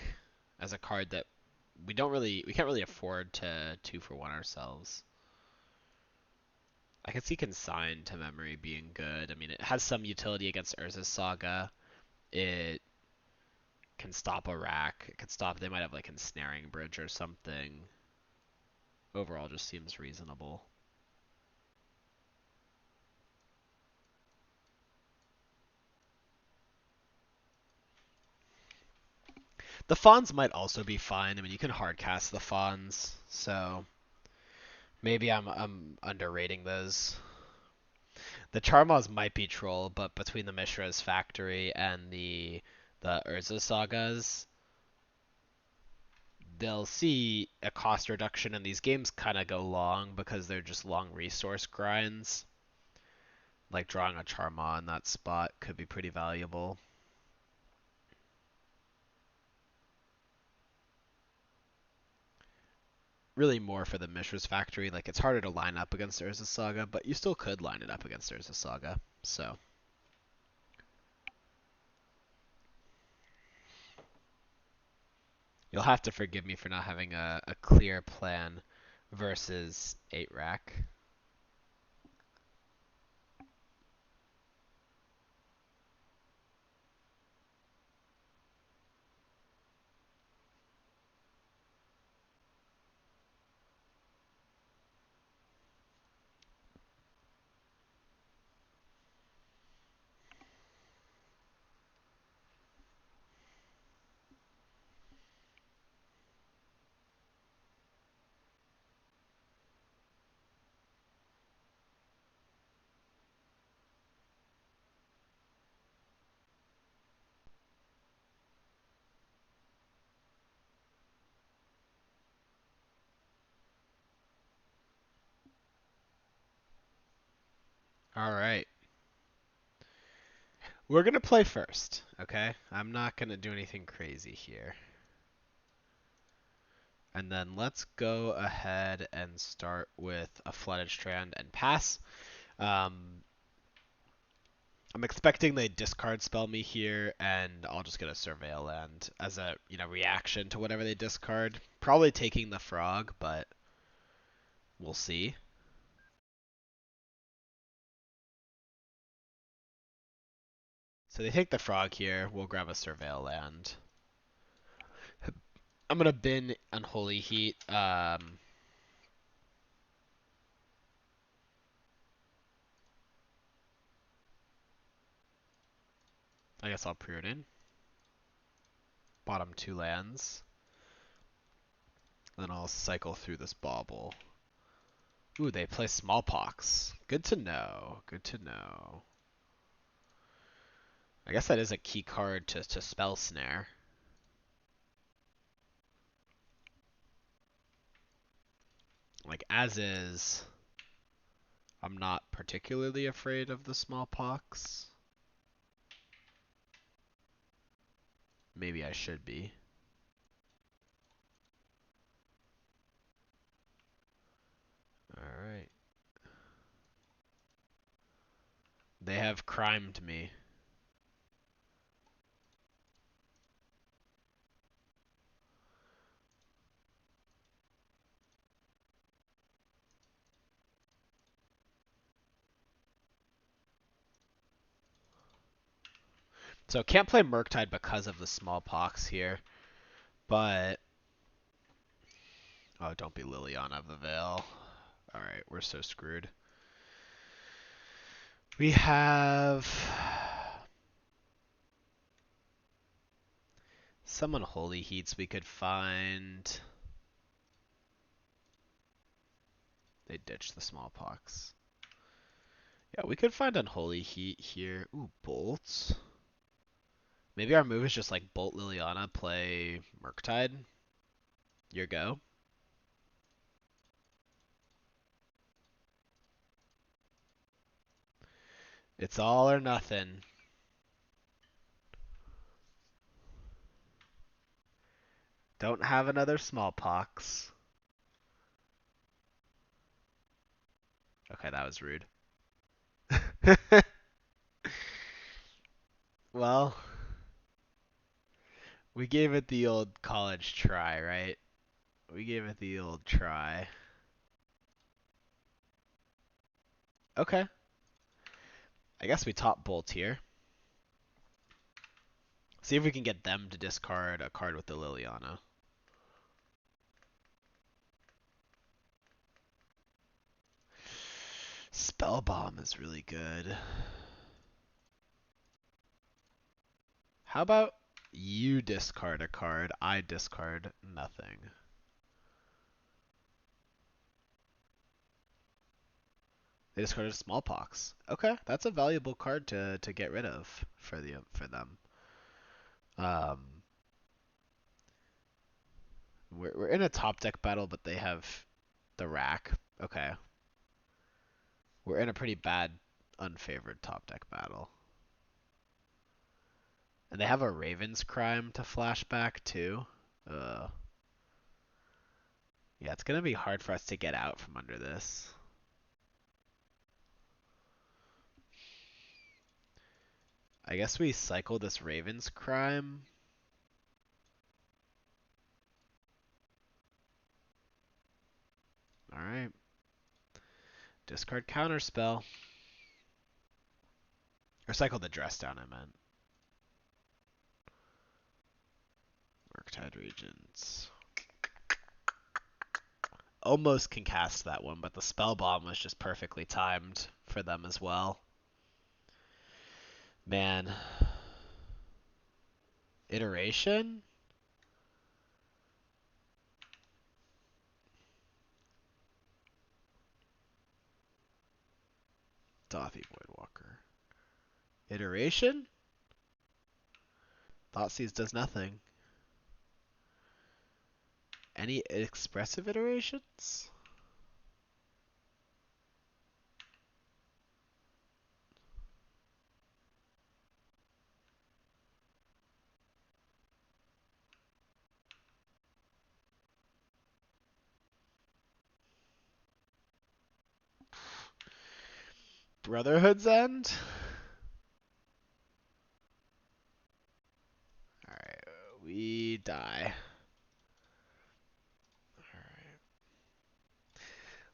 as a card that we can't really afford to 2-for-1 ourselves. I could see Consign to Memory being good. I mean, it has some utility against Urza's Saga. It can stop a rack. It could stop. They might have like Ensnaring Bridge or something. Overall, just seems reasonable. The Fawns might also be fine. I mean, you can hardcast the Fawns, so maybe I'm underrating those. The Charmaz might be troll, but between the Mishra's Factory and the Urza Sagas, they'll see a cost reduction, and these games kind of go long because they're just long resource grinds. Like drawing a Charma in that spot could be pretty valuable. Really more for the Mishra's Factory. Like, it's harder to line up against Urza Saga, but you still could line it up against Urza Saga. So you'll have to forgive me for not having a clear plan versus 8 rack. All right. We're going to play first, okay? I'm not going to do anything crazy here. And then let's go ahead and start with a Flooded Strand and pass. I'm expecting they discard spell me here, and I'll just get a Surveil Land as a reaction to whatever they discard. Probably taking the Frog, but we'll see. So they take the Frog here. We'll grab a Surveil Land. I'm gonna bin Unholy Heat. I guess I'll Preordain. Bottom 2 lands. Then I'll cycle through this Bauble. Ooh, they play Smallpox. Good to know. Good to know. I guess that is a key card to Spell Snare. Like, as is, I'm not particularly afraid of the Smallpox. Maybe I should be. Alright. They have crimed me. So can't play Murktide because of the Smallpox here. But oh, don't be Liliana of the Veil. All right, we're so screwed. We have some unholy heats we could find. They ditched the smallpox. Yeah, we could find unholy heat here. Ooh, bolts. Maybe our move is just like bolt Liliana, play Murktide. Your go. It's all or nothing. Don't have another smallpox. Okay, that was rude. Well, we gave it the old college try, right? We gave it the old try. Okay. I guess we top bolt here. See if we can get them to discard a card with the Liliana. Spell Bomb is really good. How about you discard a card, I discard nothing. They discarded Smallpox. Okay, that's a valuable card to get rid of for them. Um, we're in a top deck battle, but they have the rack. Okay, we're in a pretty bad, unfavored top deck battle. And they have a Raven's Crime to flashback too. Yeah, it's gonna be hard for us to get out from under this. I guess we cycle this Raven's Crime. Alright. Discard Counterspell. Or cycle the Dress Down, I meant. Murktide Regents. Almost can cast that one, but the Spell Bomb was just perfectly timed for them as well. Man. Iteration? Dothy Voidwalker. Iteration? Thoughtseize does nothing. Any expressive iterations? Brotherhood's End? Alright, we die. Alright.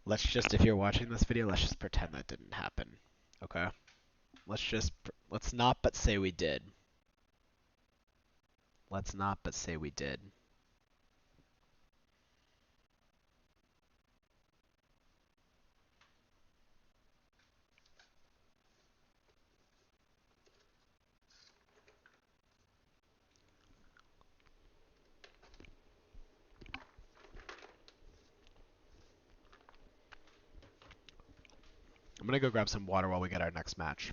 Let's just, if you're watching this video, let's just pretend that didn't happen. Okay? Let's not but say we did. Let's not but say we did. I'm gonna go grab some water while we get our next match.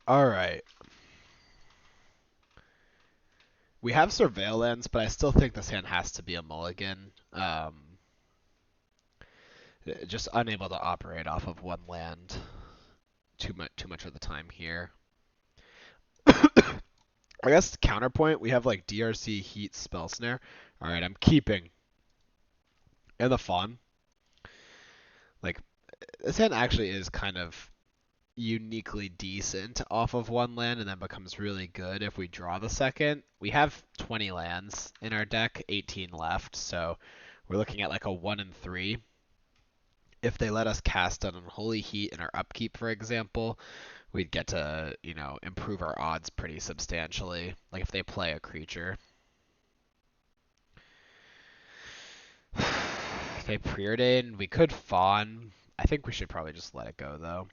Alright. We have Surveillance, but I still think this hand has to be a mulligan. Just unable to operate off of one land too much of the time here. I guess counterpoint, we have like DRC, Heat, Spell Snare. Alright, I'm keeping. And the Fawn. Like, this hand actually is kind of uniquely decent off of one land and then becomes really good if we draw the second. We have 20 lands in our deck, 18 left, so we're looking at like a 1 and 3. If they let us cast an Unholy Heat in our upkeep, for example, we'd get to, improve our odds pretty substantially. Like if they play a creature. They preordain. We could Fawn. I think we should probably just let it go, though.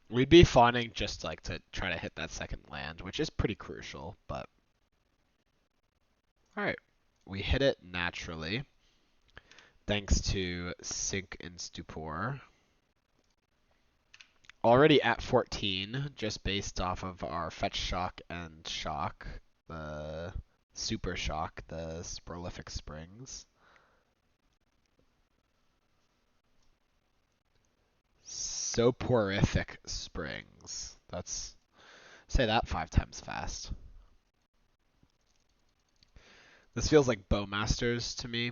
We'd be fawning just like to try to hit that second land, which is pretty crucial, but... Alright. We hit it naturally. Thanks to Sink and Stupor. Already at 14, just based off of our Fetch Shock and Shock. The Super Shock, the Prolific Springs. Soporific Springs. That's... Say that 5 times fast. This feels like Bowmasters to me.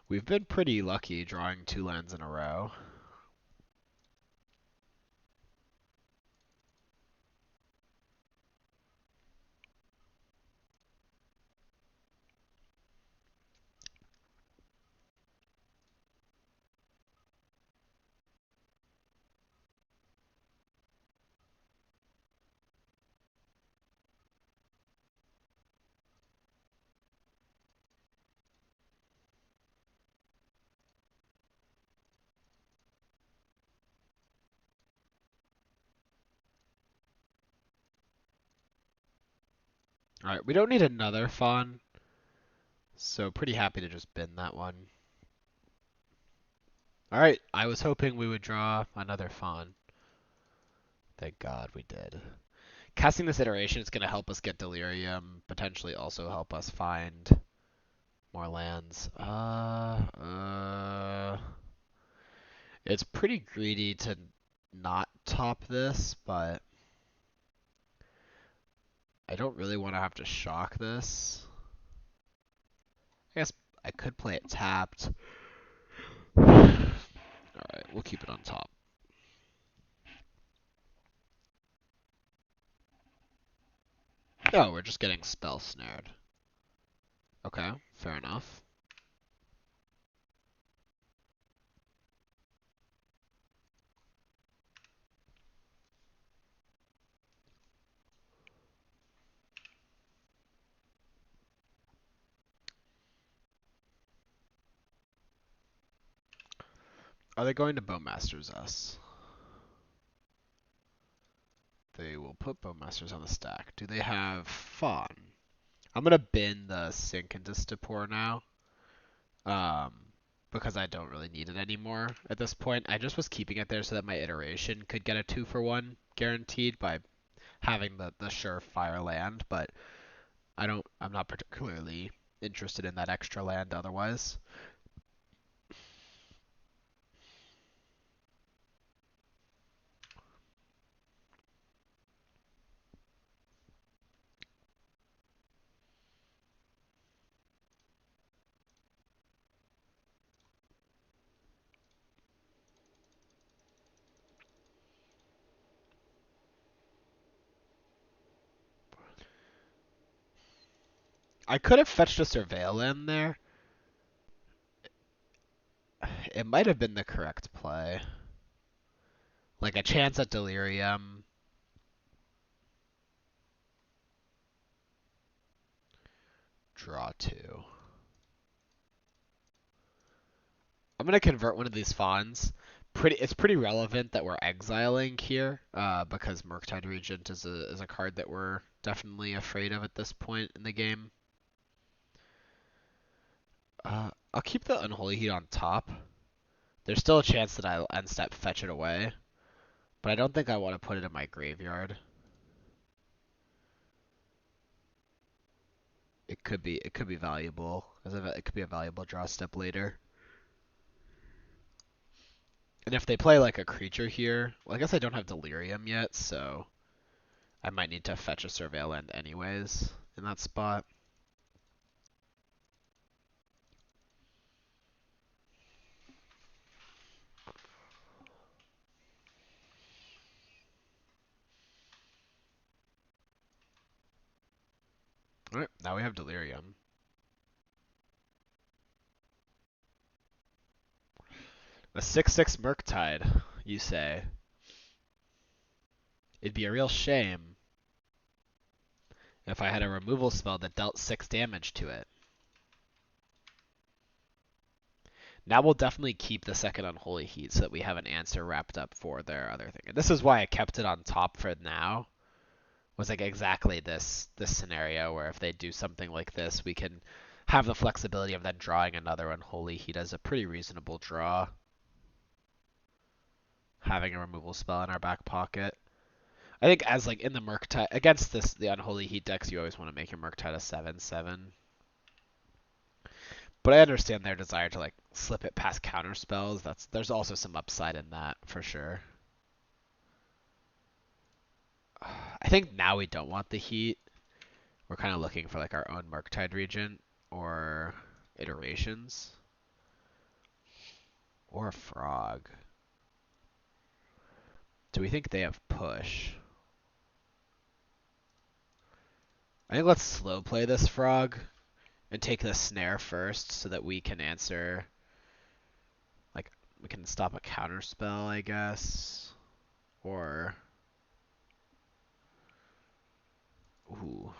We've been pretty lucky drawing 2 lands in a row. Alright, we don't need another Fawn, so pretty happy to just bin that one. Alright, I was hoping we would draw another Fawn. Thank God we did. Casting this iteration is going to help us get Delirium, potentially also help us find more lands. It's pretty greedy to not top this, but I don't really want to have to shock this. I guess I could play it tapped. Alright, we'll keep it on top. Oh, we're just getting spell snared. Okay, fair enough. Are they going to Bowmasters us? They will put Bowmasters on the stack. Do they have Fawn? I'm gonna bin the Sink into Stupor now. Because I don't really need it anymore at this point. I just was keeping it there so that my iteration could get a 2-for-1 guaranteed by having the surefire land, but I'm not particularly interested in that extra land otherwise. I could have fetched a Surveil in there. It might have been the correct play. Like a chance at Delirium. Draw 2. I'm gonna convert one of these Fawns. It's pretty relevant that we're exiling here, because Murktide Regent is a card that we're definitely afraid of at this point in the game. I'll keep the Unholy Heat on top, There's still a chance that I'll end step fetch it away, but I don't think I want to put it in my graveyard. It could be valuable. It could be a valuable draw step later. And if they play like a creature here, well, I guess I don't have Delirium yet, so I might need to fetch a Surveil Land anyways in that spot. Alright, now we have Delirium. A 6/6 Murktide, you say. It'd be a real shame if I had a removal spell that dealt 6 damage to it. Now we'll definitely keep the second Unholy Heat so that we have an answer wrapped up for their other thing. And this is why I kept it on top for now. Was like exactly this scenario where if they do something like this, we can have the flexibility of then drawing another Unholy Heat as a pretty reasonable draw. Having a removal spell in our back pocket. I think as like in the Murktide against the Unholy Heat decks, you always want to make your Murktide a 7/7. But I understand their desire to like slip it past counter spells. There's also some upside in that for sure. I think now we don't want the Heat. We're kind of looking for like our own Murktide Regent or iterations. Or a Frog. Do we think they have push? I think let's slow play this Frog and take the snare first so that we can answer. Like, we can stop a counter spell, I guess. Or. Ooh.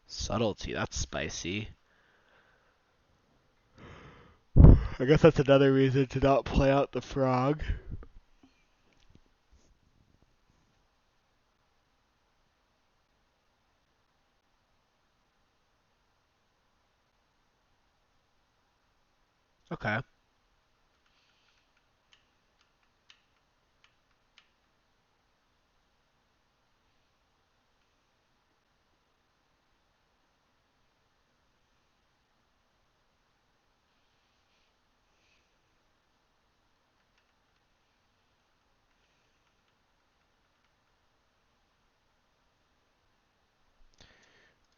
Subtlety, that's spicy. I guess that's another reason to not play out the Frog. Okay.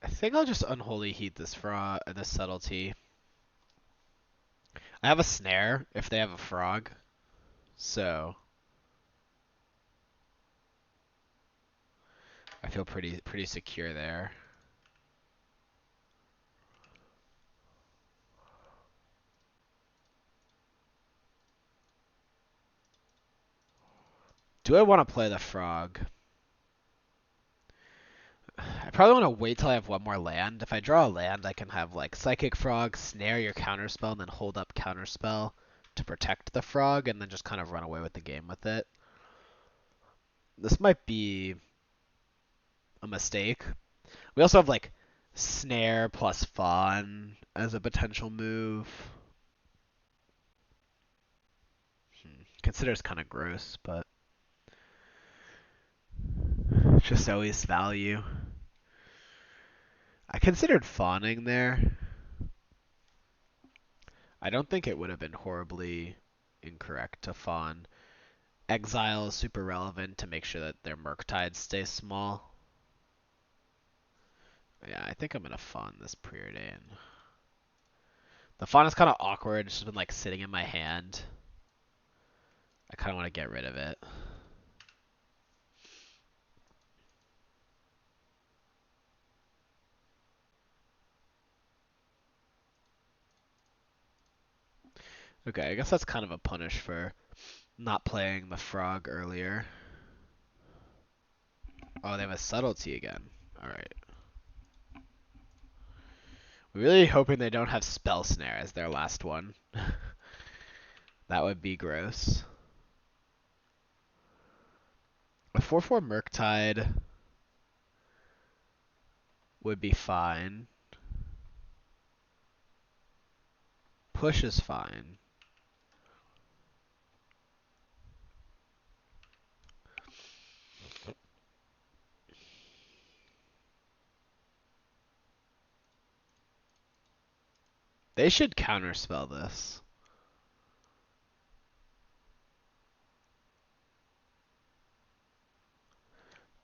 I think I'll just Unholy Heat this Frog, this Subtlety. I have a Snare if they have a Frog, so I feel pretty secure there. Do I want to play the Frog? I probably want to wait till I have one more land. If I draw a land, I can have like Psychic Frog, snare your counterspell, and then hold up counterspell to protect the Frog, and then just kind of run away with the game with it. This might be a mistake. We also have like snare plus fawn as a potential move. Consider's kind of gross, but just always value. I considered fawning there. I don't think it would have been horribly incorrect to fawn. Exile is super relevant to make sure that their Murktides stay small. Yeah, I think I'm going to fawn this Preordain. The fawn is kind of awkward. It's just been like sitting in my hand. I kind of want to get rid of it. Okay, I guess that's kind of a punish for not playing the Frog earlier. Oh, they have a Subtlety again. Alright. We're really hoping they don't have Spell Snare as their last one. That would be gross. A 4/4 Murktide would be fine. Push is fine. They should counterspell this.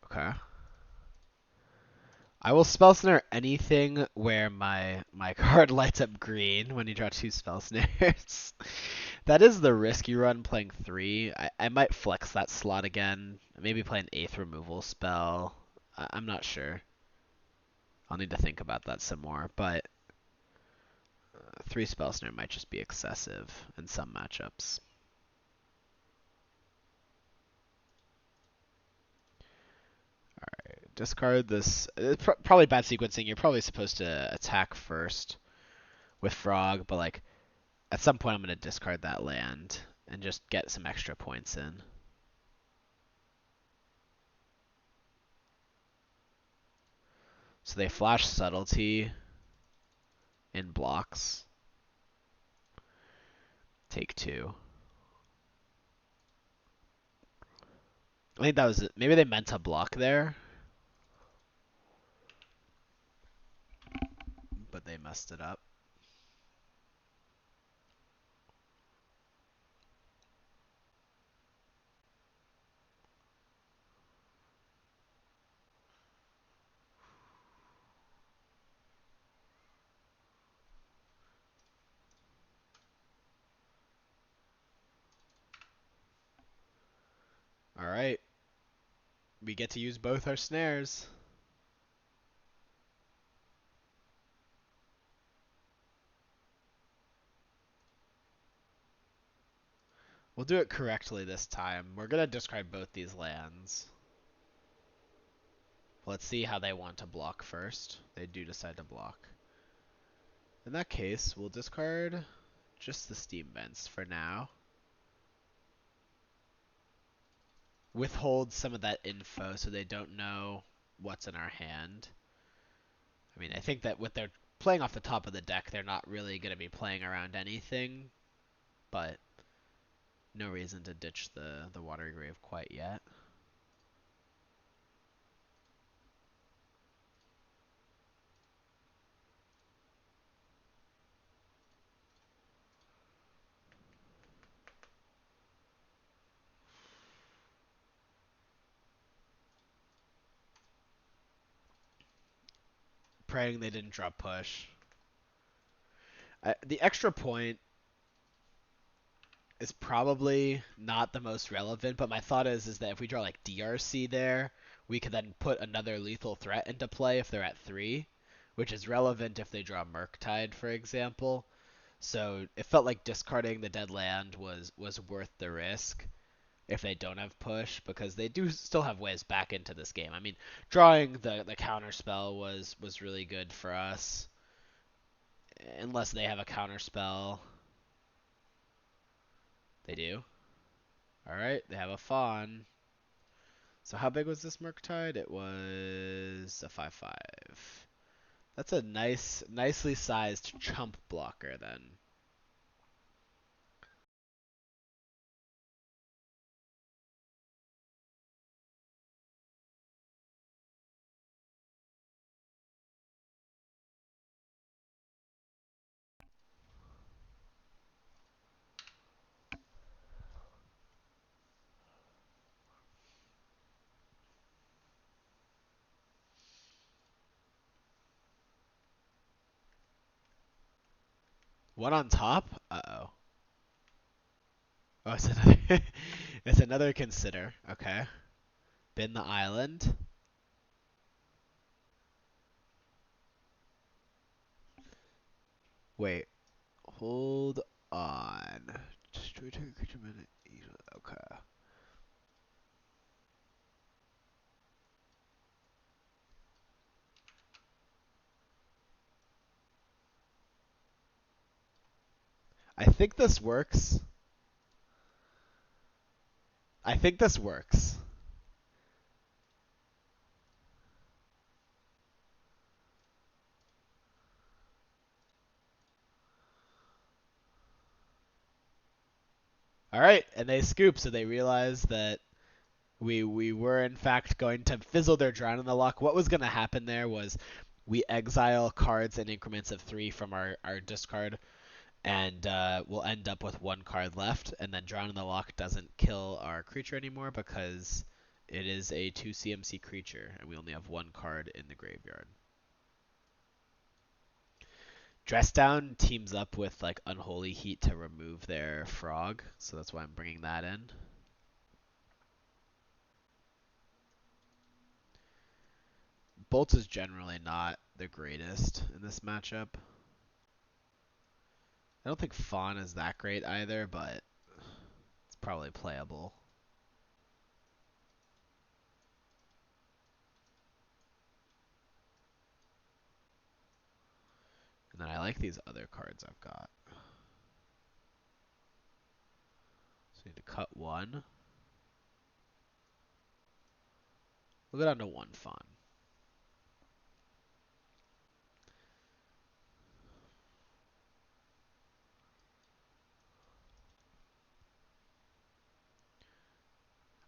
Okay. I will spell snare anything where my card lights up green when you draw two spell snares. That is the risk you run playing 3. I might flex that slot again. Maybe play an 8th removal spell. I'm not sure. I'll need to think about that some more. But 3 spell snare might just be excessive in some matchups. Alright, discard this. Probably bad sequencing. You're probably supposed to attack first with Frog, but like at some point I'm going to discard that land and just get some extra points in. So they flash Subtlety in blocks. Take 2. I think that was it. Maybe they meant to block there, but they messed it up. Alright. We get to use both our snares. We'll do it correctly this time. We're going to discard both these lands. Let's see how they want to block first. They do decide to block. In that case, we'll discard just the Steam Vents for now. Withhold some of that info so they don't know what's in our hand. I mean, I think that with their playing off the top of the deck, they're not really going to be playing around anything, but no reason to ditch the Watery Grave quite yet. Praying they didn't drop push. The extra point is probably not the most relevant, but my thought is that if we draw like DRC there, we could then put another lethal threat into play if they're at 3, which is relevant if they draw Murktide, for example. So it felt like discarding the dead land was worth the risk if they don't have push, because they do still have ways back into this game. I mean, drawing the counter spell was really good for us, unless they have a counter spell. They do. All right, they have a fawn. So how big was this Murktide? It was a 5/5. That's a nicely sized chump blocker then. One on top? Uh-oh. Oh, it's another it's another consider. Okay. Bin the island. Wait. Hold on. Destroy target creature minute. Okay. I think this works. I think this works. All right, and they scoop, so they realize that we were in fact going to fizzle their drown in the luck. What was going to happen there was we exile cards in increments of 3 from our discard, and we'll end up with 1 card left, and then Drawn in the Lock doesn't kill our creature anymore because it is a 2 CMC creature, and we only have 1 card in the graveyard. Dress Down teams up with like Unholy Heat to remove their frog, so that's why I'm bringing that in. Bolt is generally not the greatest in this matchup. I don't think Fawn is that great either, but it's probably playable. And then I like these other cards I've got. So I need to cut 1. We'll go down to 1 Fawn.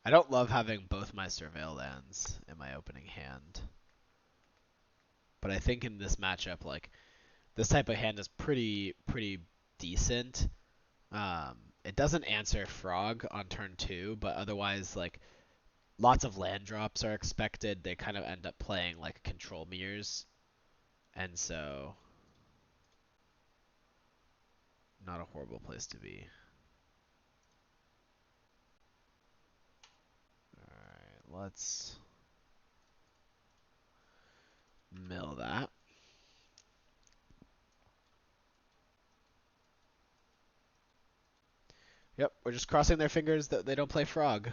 I don't love having both my Surveil lands in my opening hand. But I think in this matchup, like, this type of hand is pretty decent. It doesn't answer Frog on turn 2, but otherwise, like, lots of land drops are expected. They kind of end up playing, like, control mirrors. And so, not a horrible place to be. Alright, let's mill that. Yep, we're just crossing their fingers that they don't play Frog.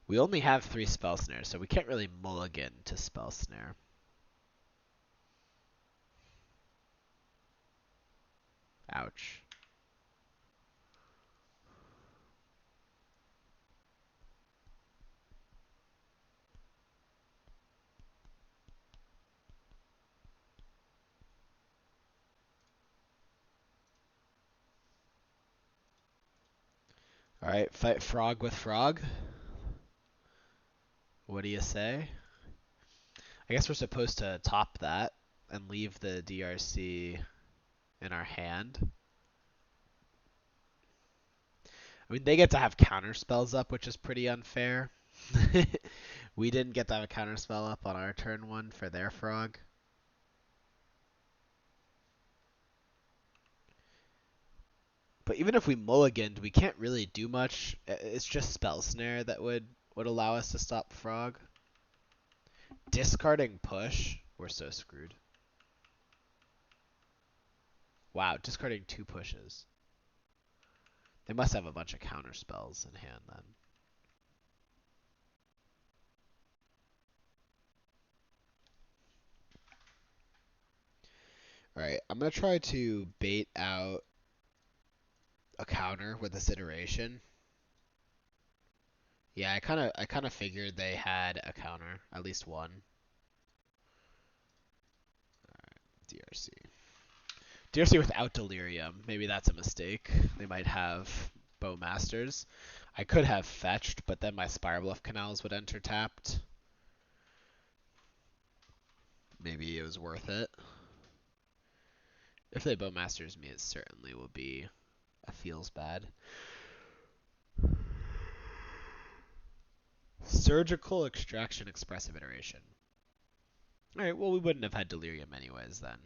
We only have 3 Spell Snares, so we can't really mulligan to Spell Snare. Ouch. Alright, fight Frog with Frog. What do you say? I guess we're supposed to top that and leave the DRC in our hand. I mean, they get to have counter spells up, which is pretty unfair. We didn't get to have a counter spell up on our turn 1 for their Frog. But even if we mulliganed, we can't really do much. It's just Spell Snare that would allow us to stop Frog. Discarding Push, we're so screwed. Wow, discarding 2 pushes. They must have a bunch of counter spells in hand then. Alright, I'm going to try to bait out a counter with this iteration. Yeah, I kind of figured they had a counter, at least one. Alright, DRC. DRC without Delirium. Maybe that's a mistake. They might have Bowmasters. I could have fetched, but then my Spirebluff Canals would enter tapped. Maybe it was worth it. If they Bowmasters me, it certainly will be a feels bad. Surgical Extraction Expressive Iteration. Alright, well we wouldn't have had Delirium anyways then.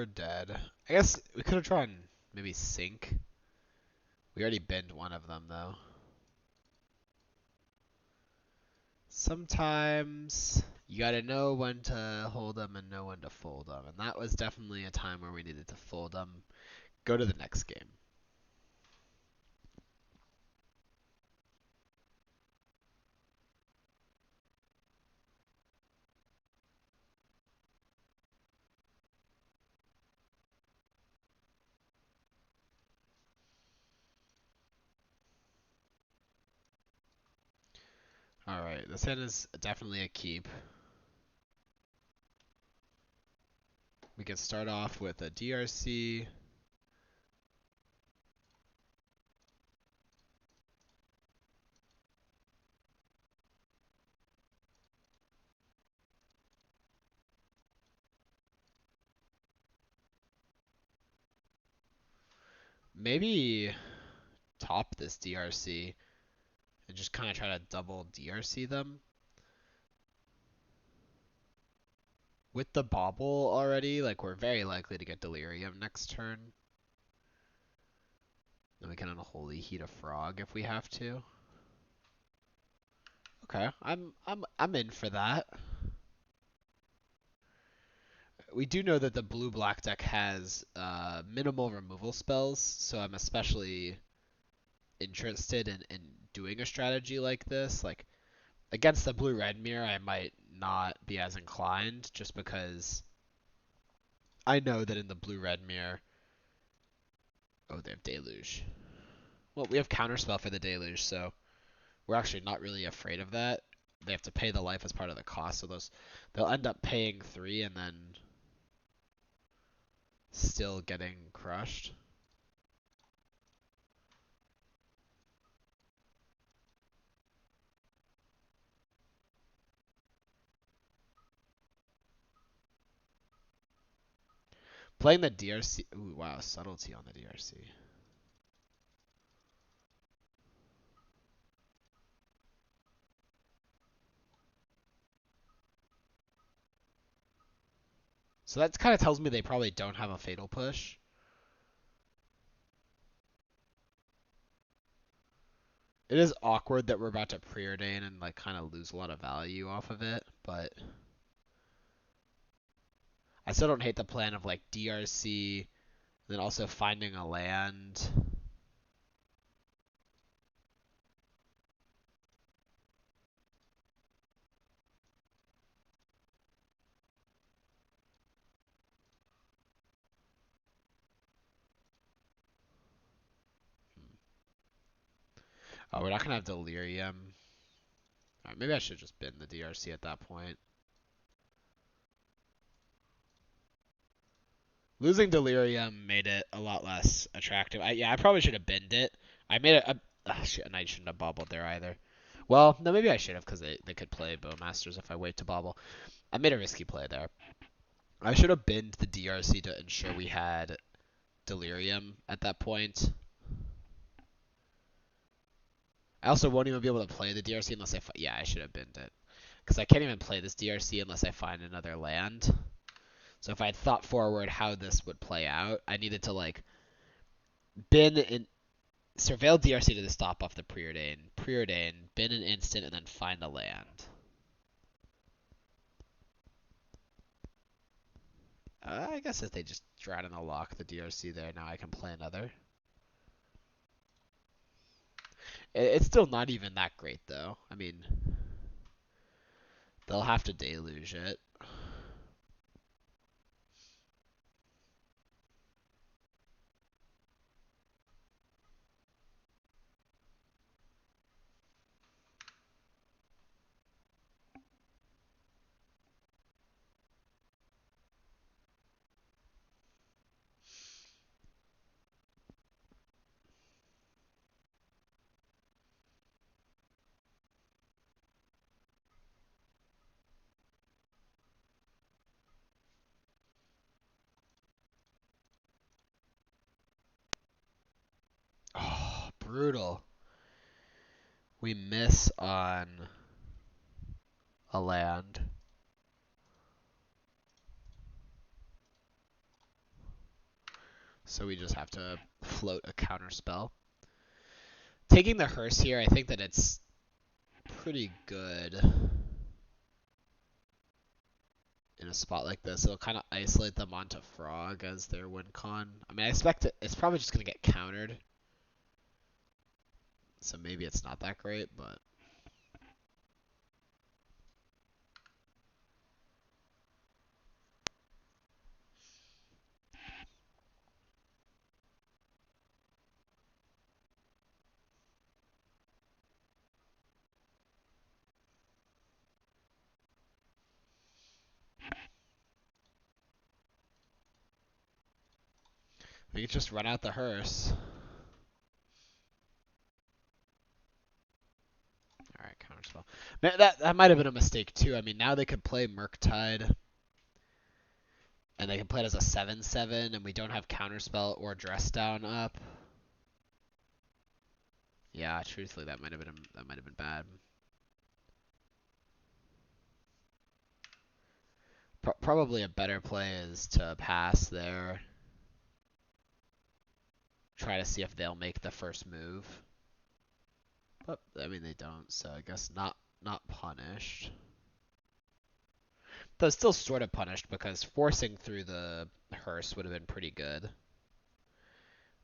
we're dead. I guess we could have tried maybe sink. We already binned one of them though. Sometimes you gotta know when to hold them and know when to fold them, and that was definitely a time where we needed to fold them. Go to the next game. Alright, this hand is definitely a keep. We can start off with a DRC. Maybe top this DRC and just kind of try to double DRC them. With the bobble already, like we're very likely to get Delirium next turn. Then we can Unholy Heat a Frog if we have to. Okay, I'm in for that. We do know that the blue-black deck has minimal removal spells, so I'm especially interested in doing a strategy like this. Like, against the blue-red mirror, I might not be as inclined, just because I know that in the blue-red mirror... Oh, they have Deluge. Well, we have Counterspell for the Deluge, so we're actually not really afraid of that. They have to pay the life as part of the cost, so they'll end up paying 3 and then still getting crushed. Playing the DRC. Ooh, wow, subtlety on the DRC. So that kind of tells me they probably don't have a Fatal Push. It is awkward that we're about to preordain and like kind of lose a lot of value off of it, but I still don't hate the plan of like DRC, then also finding a land. Oh, we're not gonna have Delirium. Alright, maybe I should just bin the DRC at that point. Losing Delirium made it a lot less attractive. I probably should have binned it. I made it. Shit, and I shouldn't have bobbled there either. Well, no, maybe I should have because they could play Bowmasters if I wait to bobble. I made a risky play there. I should have binned the DRC to ensure we had Delirium at that point. I also won't even be able to play the DRC unless yeah, I should have binned it. Because I can't even play this DRC unless I find another land. So if I had thought forward how this would play out, I needed to like bin and surveil DRC to stop off the preordain, bin an instant, and then find a land. I guess if they just draw it and lock the DRC there, now I can play another. It's still not even that great though. I mean, they'll have to deluge it. Oh, brutal. We miss on a land. so we just have to float a counter spell. Taking the hearse here, I think that it's pretty good in a spot like this. It'll kind of isolate them onto Frog as their win con. I mean, I expect it's probably just going to get countered. So maybe it's not that great, but... we could just run out the hearse. Alright, counterspell. Man, that might have been a mistake too. I mean, now they could play Murktide, and they can play it as a 7/7, and we don't have counterspell or dress down up. Yeah, truthfully, that might have been bad. Probably a better play is to pass there. Try to see if they'll make the first move. But I mean they don't, so I guess not punished. Though still sort of punished because forcing through the hearse would have been pretty good.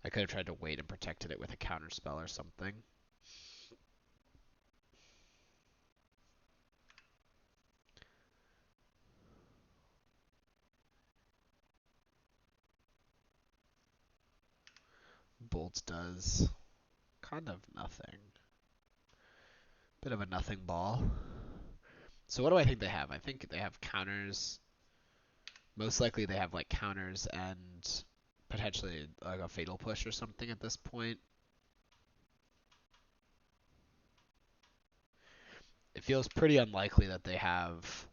I could have tried to wait and protected it with a counterspell or something. Bolt does kind of nothing. Bit of a nothing ball. So what do I think they have? I think they have counters. Most likely they have like counters and potentially like a fatal push or something at this point. It feels pretty unlikely that they have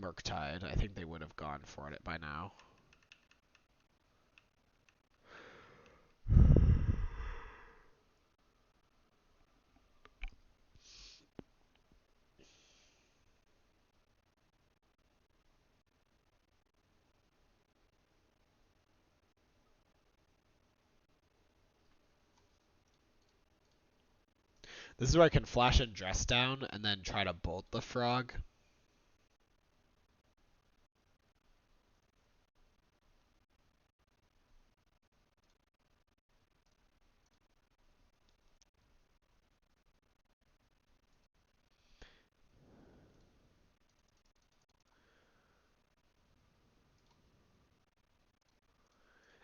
Murktide. I think they would have gone for it by now. This is where I can flash and dress down and then try to bolt the frog.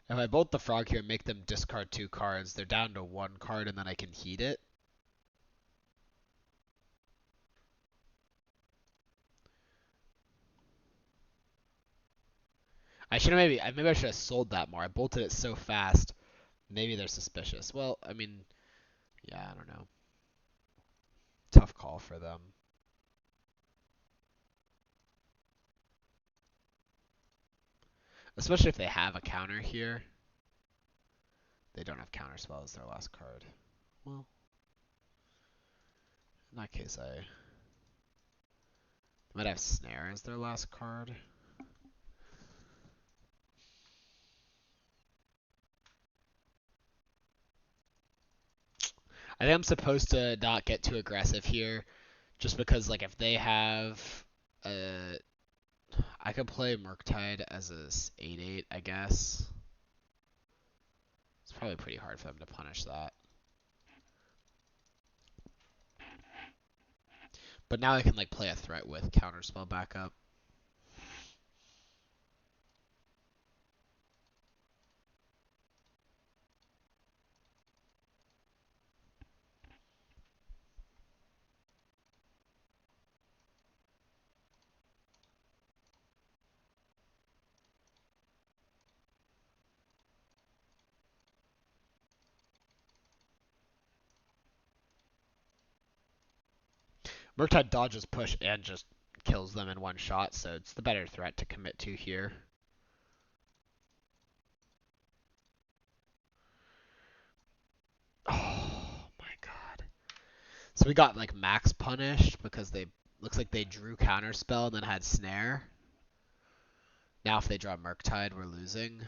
If I bolt the frog here and make them discard 2 cards, they're down to 1 card and then I can heat it. I should have maybe I should have sold that more. I bolted it so fast. Maybe they're suspicious. Well, I mean, yeah, I don't know. Tough call for them. Especially if they have a counter here. They don't have counterspell as their last card. Well, in that case, I might have snare as their last card. I think I'm supposed to not get too aggressive here, just because like if they have, I could play Murktide as a 8/8, I guess. It's probably pretty hard for them to punish that. But now I can like play a threat with counterspell backup. Murktide dodges push and just kills them in one shot, so it's the better threat to commit to here. Oh my god. So we got like max punished because they looks like they drew counterspell and then had snare. Now if they draw Murktide, we're losing.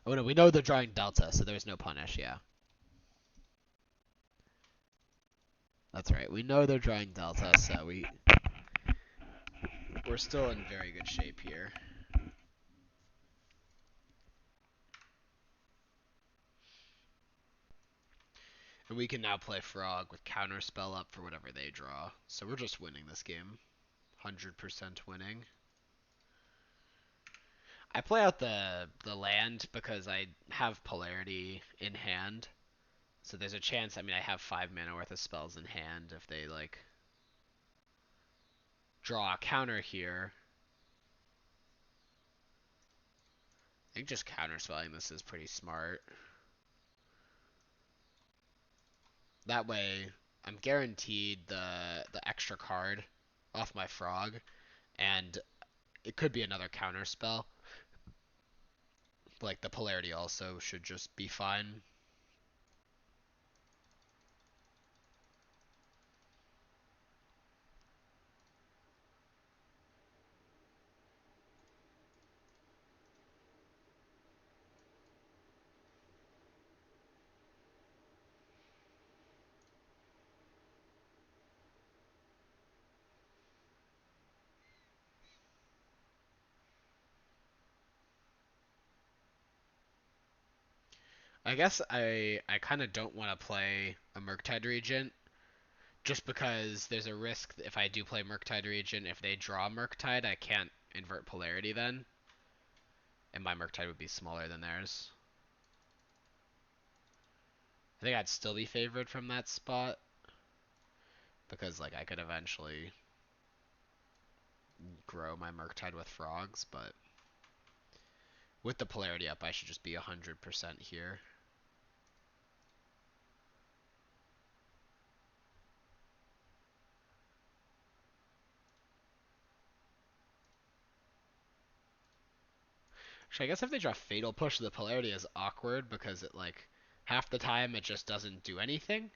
Oh no, we know they're drawing Delta, so there's no punish, yeah. That's right. We know they're drawing Delta, so we're still in very good shape here. And we can now play Frog with Counterspell up for whatever they draw. So we're just winning this game. 100% winning. I play out the land because I have Polarity in hand. So there's a chance, I mean, I have 5 mana worth of spells in hand. If they, like, draw a counter here, I think just counterspelling this is pretty smart. That way, I'm guaranteed the extra card off my Frog, and it could be another counterspell. Like, the Polarity also should just be fine. I guess I kind of don't want to play a Murktide Regent, just because there's a risk that if I do play Murktide Regent, if they draw Murktide, I can't invert Polarity then, and my Murktide would be smaller than theirs. I think I'd still be favored from that spot, because like I could eventually grow my Murktide with Frogs, but with the Polarity up, I should just be 100% here. Actually, I guess if they draw Fatal Push, the Polarity is awkward because it, like, half the time it just doesn't do anything.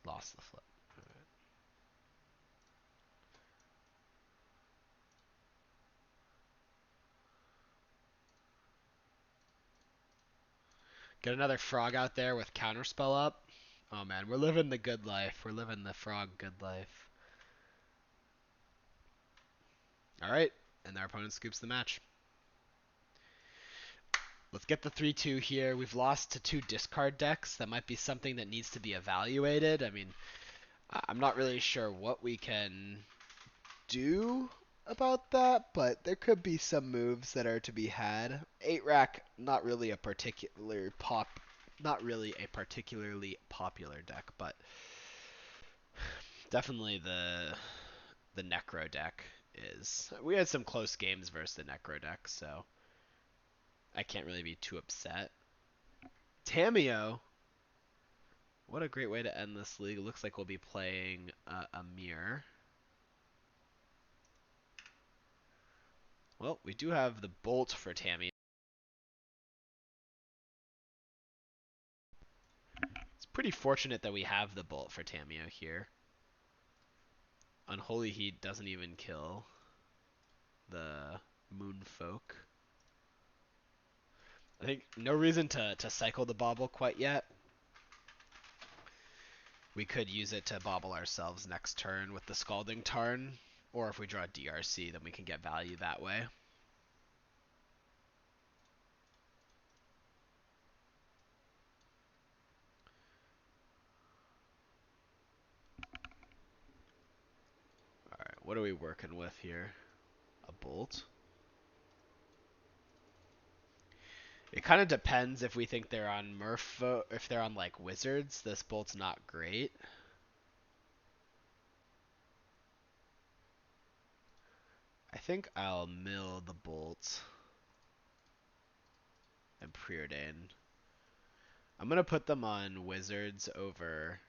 Lost the flip. Alright. Get another Frog out there with Counterspell up. Oh man, we're living the good life. We're living the Frog good life. Alright, and our opponent scoops the match. Let's get the 3-2 here. We've lost to 2 discard decks. That might be something that needs to be evaluated. I mean, I'm not really sure what we can do about that, but there could be some moves that are to be had. 8-rack, not really a particularly popular deck, but definitely the Necro deck is. We had some close games versus the Necro deck, so I can't really be too upset. Tamiyo, what a great way to end this league. It looks like we'll be playing a mirror. Well, we do have the Bolt for Tamiyo. It's pretty fortunate that we have the Bolt for Tamiyo here. Unholy Heat doesn't even kill the Moonfolk. I think no reason to cycle the Bauble quite yet. We could use it to bauble ourselves next turn with the Scalding Tarn, or if we draw DRC, then we can get value that way. Alright, what are we working with here? A Bolt? It kind of depends if we think they're on if they're on like Wizards. This Bolt's not great. I think I'll mill the Bolt and Preordain. I'm gonna put them on Wizards over.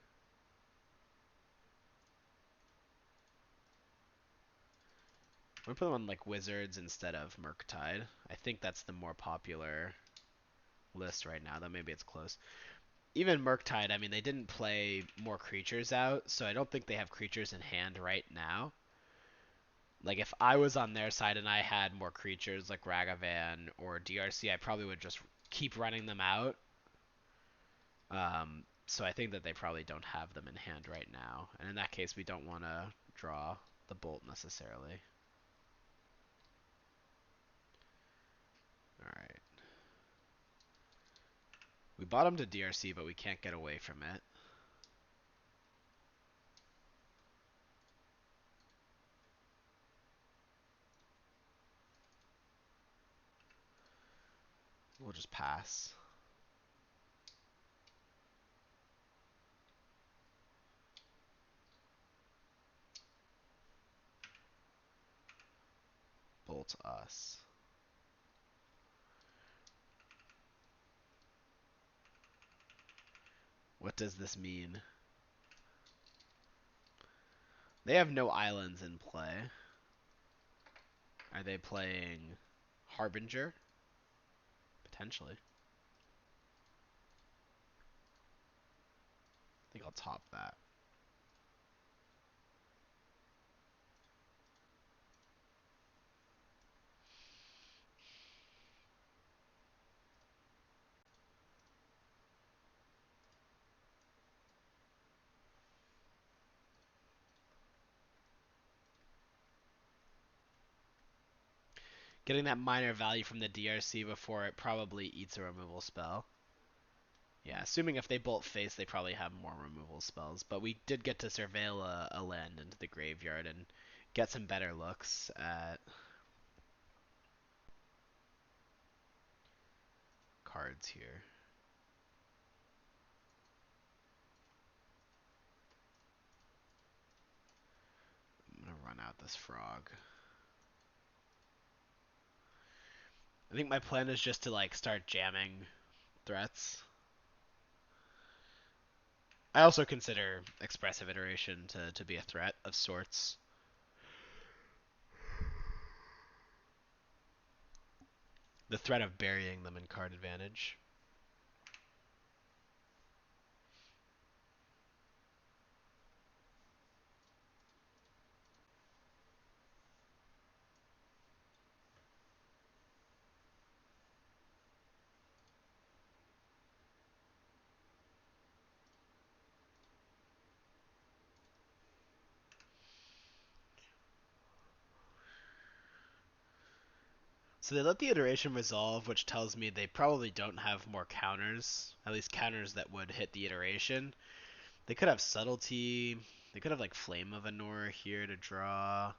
I'm gonna put them on like Wizards instead of Murktide. I think that's the more popular list right now, though maybe it's close. Even Murktide, I mean, they didn't play more creatures out, so I don't think they have creatures in hand right now. Like, if I was on their side and I had more creatures like Ragavan or DRC, I probably would just keep running them out. So I think that they probably don't have them in hand right now. And in that case, we don't want to draw the bolt necessarily. Alright. We bottomed to DRC, but we can't get away from it. We'll just pass. Bolt us. What does this mean? They have no islands in play. Are they playing Harbinger? Potentially. I think I'll top that. Getting that minor value from the DRC before it probably eats a removal spell. Yeah, assuming if they bolt face, they probably have more removal spells. But we did get to surveil a land into the graveyard and get some better looks at cards here. I'm gonna run out this frog. I think my plan is just to like start jamming threats. I also consider expressive iteration to be a threat of sorts. The threat of burying them in card advantage. So they let the iteration resolve, which tells me they probably don't have more counters, at least counters that would hit the iteration. They could have subtlety. They could have like Flame of Anor here to draw.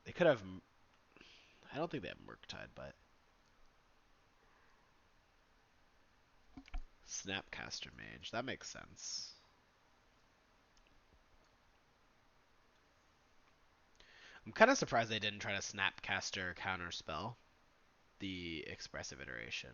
They could have. I don't think they have Murktide, but Snapcaster Mage. That makes sense. I'm kind of surprised they didn't try to Snapcaster counterspell the expressive iteration.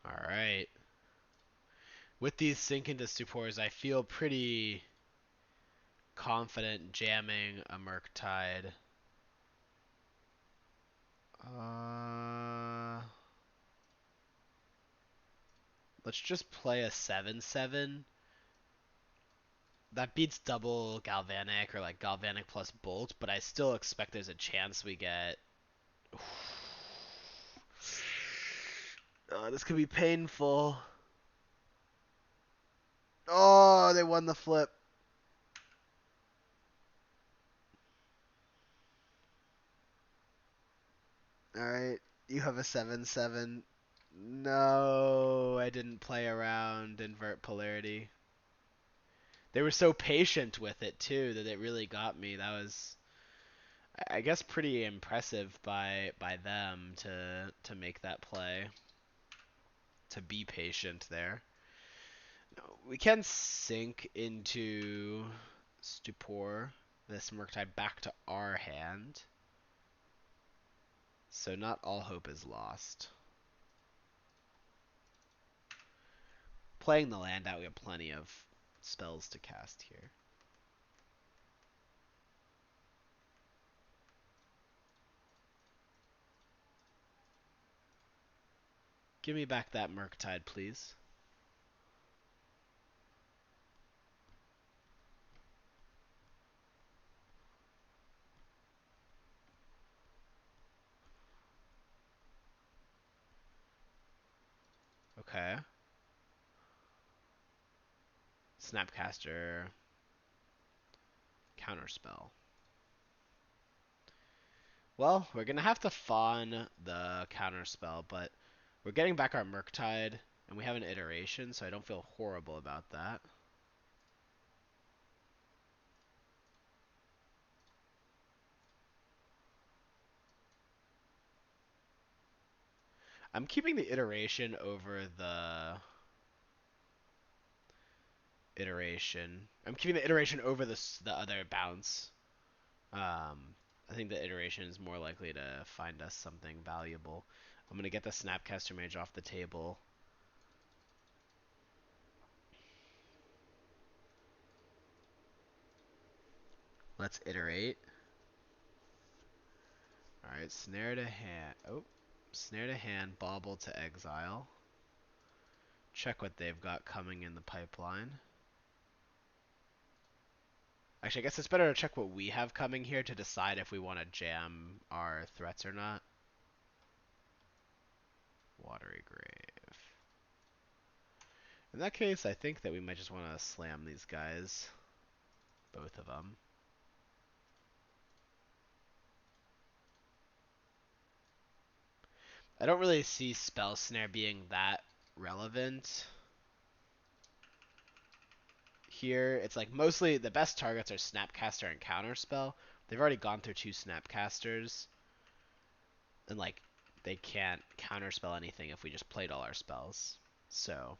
All right. With these Sink into Stupors, I feel pretty confident jamming a Murktide. Let's just play a 7/7. That beats double Galvanic or like Galvanic plus Bolt, but I still expect there's a chance we get. Oh, this could be painful. Oh, they won the flip. Alright, you have a 7/7. No, I didn't play around invert polarity. They were so patient with it too that it really got me. That was, I guess, pretty impressive by them to make that play, to be patient there. We can sink into Stupor this Murktide back to our hand. So not all hope is lost. Playing the land out, we have plenty of spells to cast here. Give me back that Murktide, please. Okay. Snapcaster. Counterspell. Well, we're going to have to fawn the counterspell, but we're getting back our Murktide, and we have an iteration, so I don't feel horrible about that. I'm keeping the iteration over the iteration. I'm keeping the iteration over the other bounce. I think the iteration is more likely to find us something valuable. I'm going to get the Snapcaster Mage off the table. Let's iterate. Alright, snare to hand. Oh, snare to hand, bauble to exile. Check what they've got coming in the pipeline. Actually, I guess it's better to check what we have coming here to decide if we want to jam our threats or not. Watery Grave. In that case, I think that we might just want to slam these guys. Both of them. I don't really see Spell Snare being that relevant here. It's like mostly the best targets are Snapcaster and Counterspell. They've already gone through 2 Snapcasters. And like they can't counterspell anything if we just played all our spells. So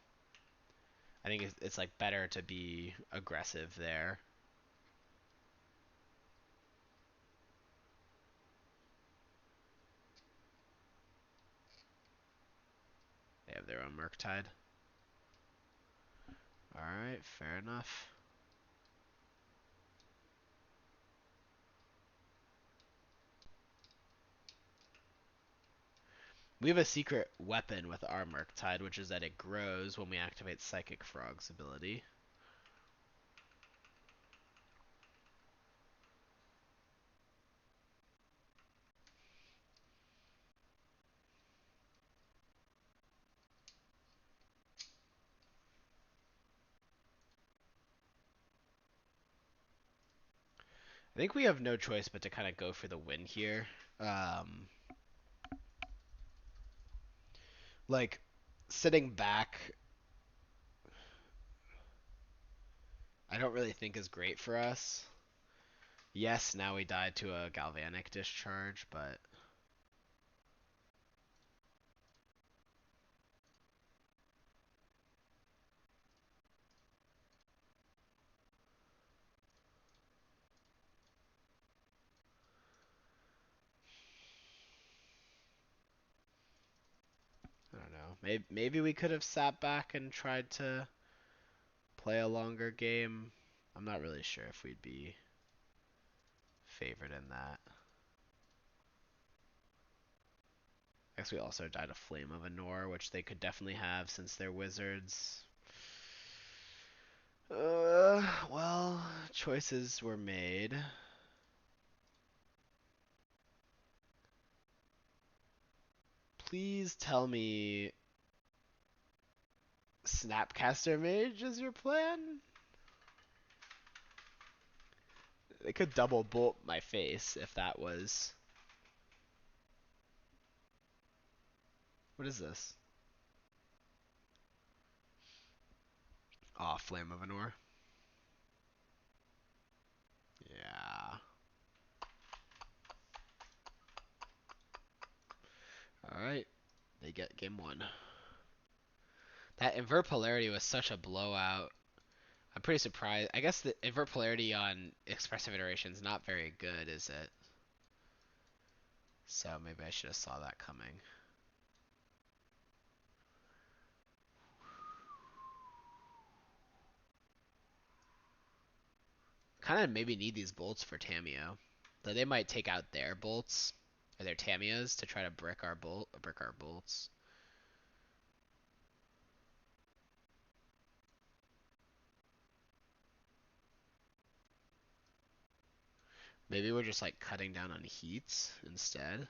I think it's like better to be aggressive there. They have their own Murktide. Alright, fair enough. We have a secret weapon with our Murktide, which is that it grows when we activate Psychic Frog's ability. I think we have no choice but to kind of go for the win here. Like, sitting back, I don't really think is great for us. Yes, now we died to a Galvanic Discharge, but I don't know. Maybe we could have sat back and tried to play a longer game. I'm not really sure if we'd be favored in that. I guess we also died a Flame of Anor, which they could definitely have since they're wizards. Well, choices were made. Please tell me Snapcaster Mage is your plan? They could double bolt my face if that was... What is this? Aw, Flame of Anor. Yeah. Alright. They get game 1. That invert polarity was such a blowout. I'm pretty surprised. I guess the invert polarity on expressive iteration is not very good, is it? So maybe I should have saw that coming. Kind of maybe need these bolts for Tamio. Though they might take out their bolts or their Tamias to try to brick our bolts. Maybe we're just like cutting down on heats instead.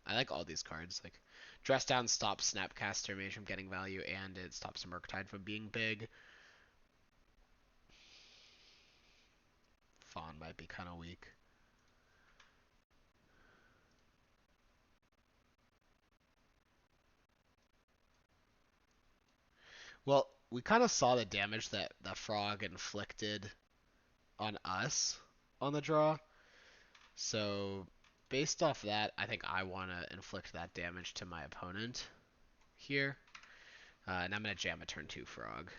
I like all these cards. Like, Dress Down stops Snapcaster Mage from getting value, and it stops Murktide from being big. Fawn might be kind of weak. Well, we kind of saw the damage that the frog inflicted on us on the draw. So, based off that, I think I want to inflict that damage to my opponent here. And I'm going to jam a turn 2 frog.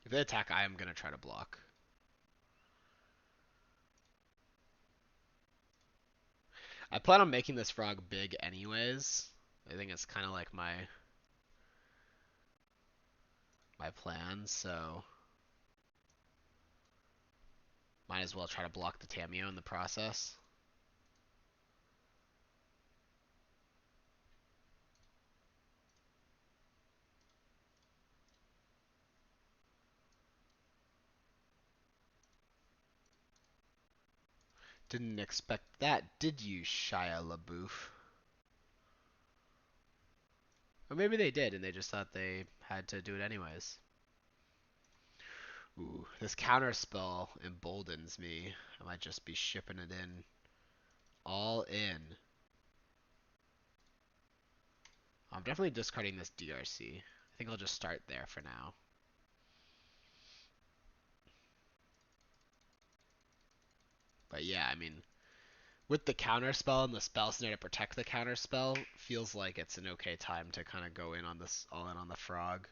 If they attack, I am going to try to block. I plan on making this frog big anyways. I think it's kind of like my plan, so might as well try to block the Tamio in the process. Didn't expect that, did you, Shia LaBeouf? Or maybe they did, and they just thought they had to do it anyways. Ooh, this counter spell emboldens me. I might just be shipping it in. All in. I'm definitely discarding this DRC. I think I'll just start there for now. But yeah, I mean, with the counter spell and the spell snare to protect the counter spell, feels like it's an okay time to kind of go in on this, all in on the frog.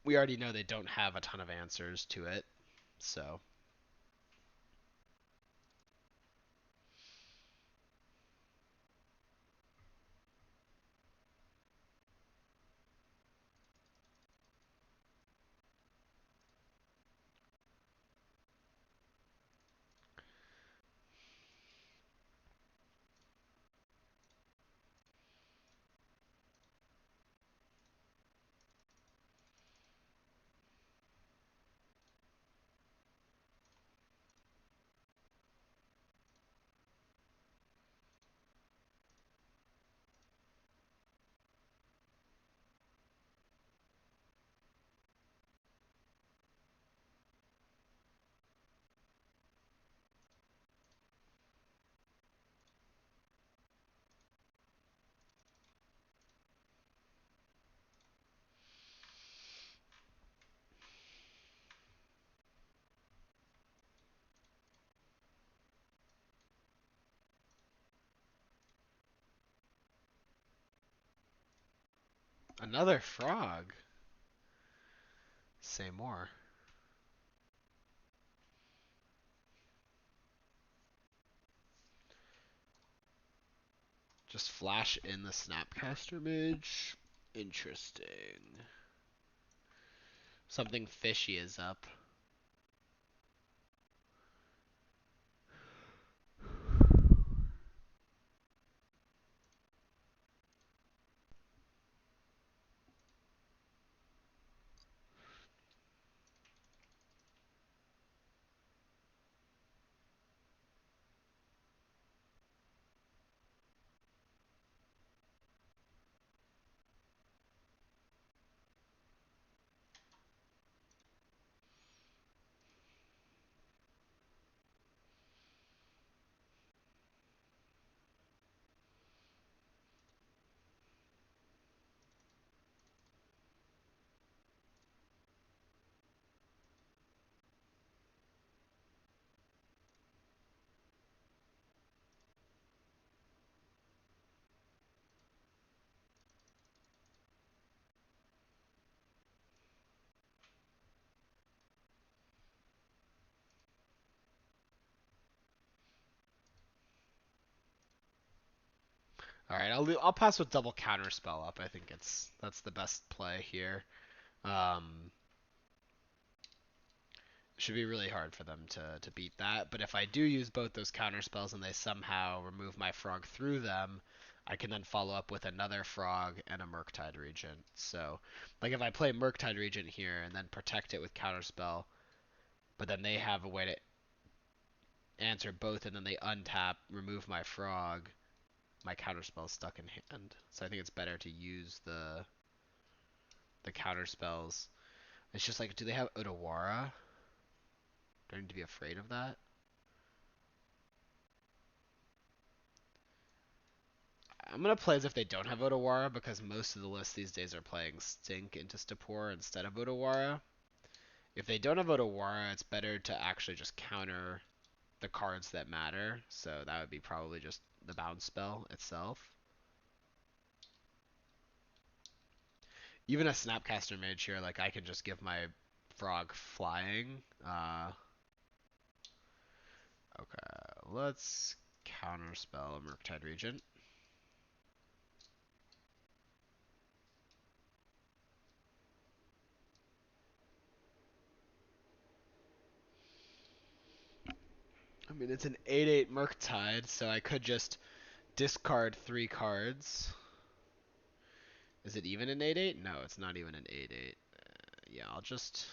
We already know they don't have a ton of answers to it, so another frog. Say more. Just flash in the Snapcaster Mage. Interesting. Something fishy is up. All right, I'll pass with double counterspell up. I think that's the best play here. Um, should be really hard for them to beat that. But if I do use both those counterspells and they somehow remove my frog through them, I can then follow up with another frog and a Murktide Regent. So, like if I play Murktide Regent here and then protect it with counterspell, but then they have a way to answer both and then they untap, remove my frog, my counterspell is stuck in hand. So I think it's better to use the counterspells. It's just like, do they have Otawara? Do I need to be afraid of that? I'm gonna play as if they don't have Otawara because most of the lists these days are playing Stink into Stapor instead of Otawara. If they don't have Otawara, it's better to actually just counter the cards that matter. So that would be probably just the bounce spell itself. Even a Snapcaster Mage here, like I can just give my frog flying. Okay, let's counterspell Murktide Regent. I mean, it's an 8/8 Murktide, so I could just discard 3 cards. Is it even an 8/8? No, it's not even an 8/8. Yeah, I'll just...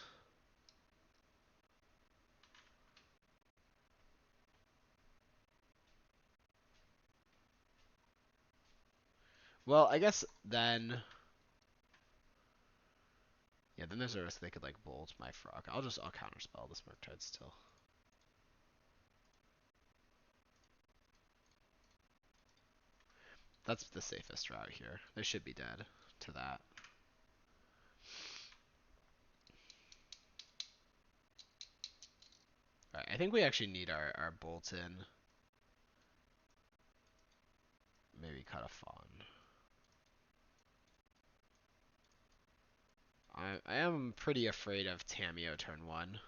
Well, I guess then... Yeah, then there's a risk they could, like, bolt my frog. I'll counterspell this Murktide still. That's the safest route here. They should be dead to that. Alright, I think we actually need our bolt in. Maybe cut a fawn. I am pretty afraid of Tameo turn 1.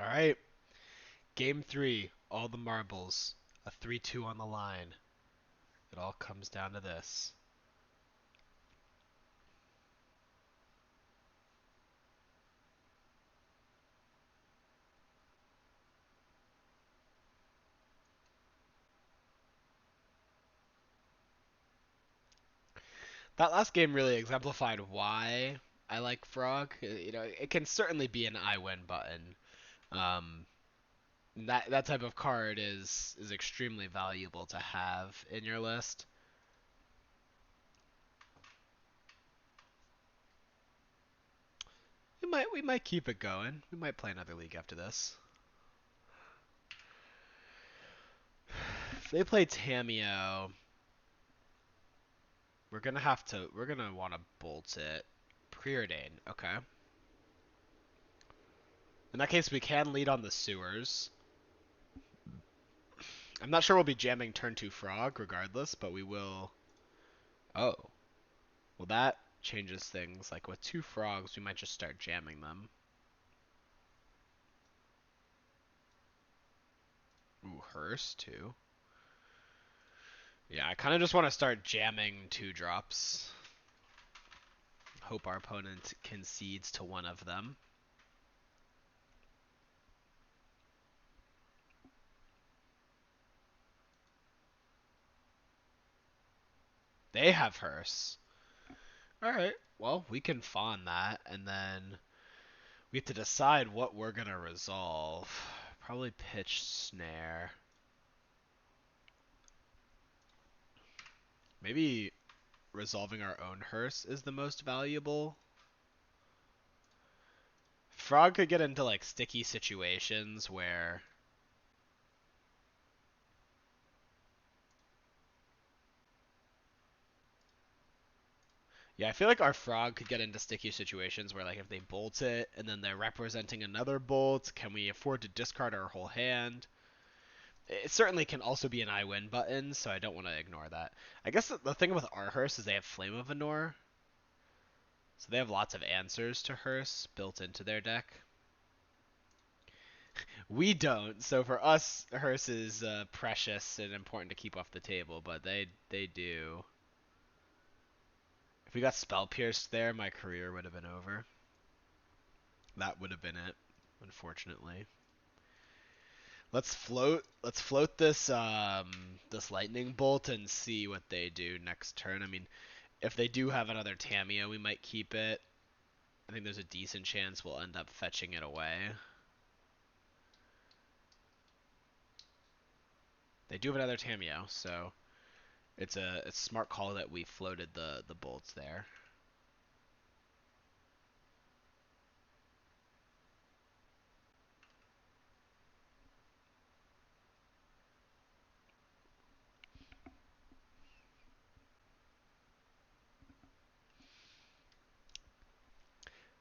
All right, game three. All the marbles. A 3-2 on the line. It all comes down to this. That last game really exemplified why I like Frog. It can certainly be an I win button. Um, that type of card is extremely valuable to have in your list. We might keep it going. We might play another league after this. If they play Tameo, we're gonna want to bolt it. Preordain, okay. In that case, we can lead on the sewers. I'm not sure we'll be jamming turn 2 Frog regardless, but we will. Oh, well that changes things. Like with 2 Frogs, we might just start jamming them. Ooh, Hearse too. Yeah, I kind of just want to start jamming 2 drops. Hope our opponent concedes to one of them. They have Hearse. Alright, well, we can fawn that, and then we have to decide what we're going to resolve. Probably pitch snare. Maybe resolving our own Hearse is the most valuable. Frog could get into like sticky situations where yeah, I feel like our Frog could get into sticky situations where like if they bolt it and then they're representing another bolt, can we afford to discard our whole hand? It certainly can also be an I win button, so I don't want to ignore that. I guess the thing with our Hearse is they have Flame of Anor, so they have lots of answers to Hearse built into their deck. We don't, so for us, Hearse is precious and important to keep off the table, but they do. If we got Spell Pierced there, my career would have been over. That would have been it, unfortunately. Let's float this lightning bolt and see what they do next turn. I mean, if they do have another Tamiyo, we might keep it. I think there's a decent chance we'll end up fetching it away. They do have another Tamiyo, so it's a smart call that we floated the bolts there.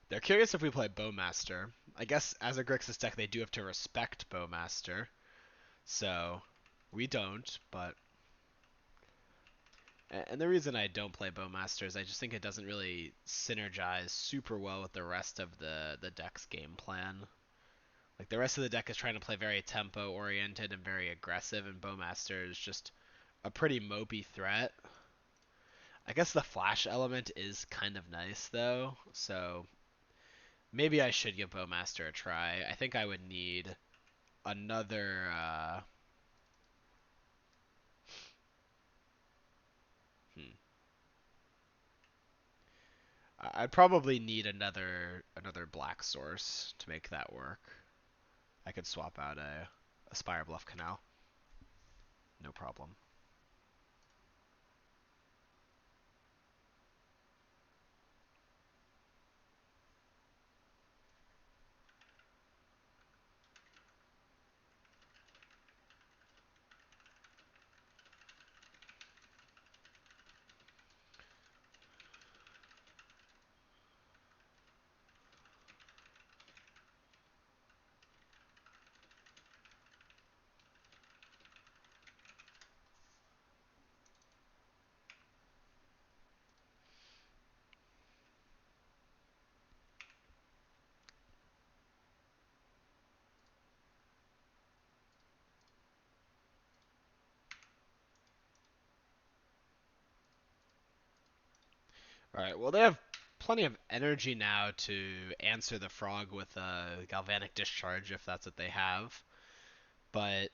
They're curious if we play Bowmaster. I guess as a Grixis deck, they do have to respect Bowmaster. So we don't, but and the reason I don't play Bowmaster is I just think it doesn't really synergize super well with the rest of the deck's game plan. Like the rest of the deck is trying to play very tempo oriented and very aggressive, and Bowmaster is just a pretty mopey threat. I guess the flash element is kind of nice though, so maybe I should give Bowmaster a try. I think I would need another. Hmm. I'd probably need another black source to make that work. I could swap out a Spire Bluff Canal. No problem. Alright, well they have plenty of energy now to answer the frog with a galvanic discharge if that's what they have. But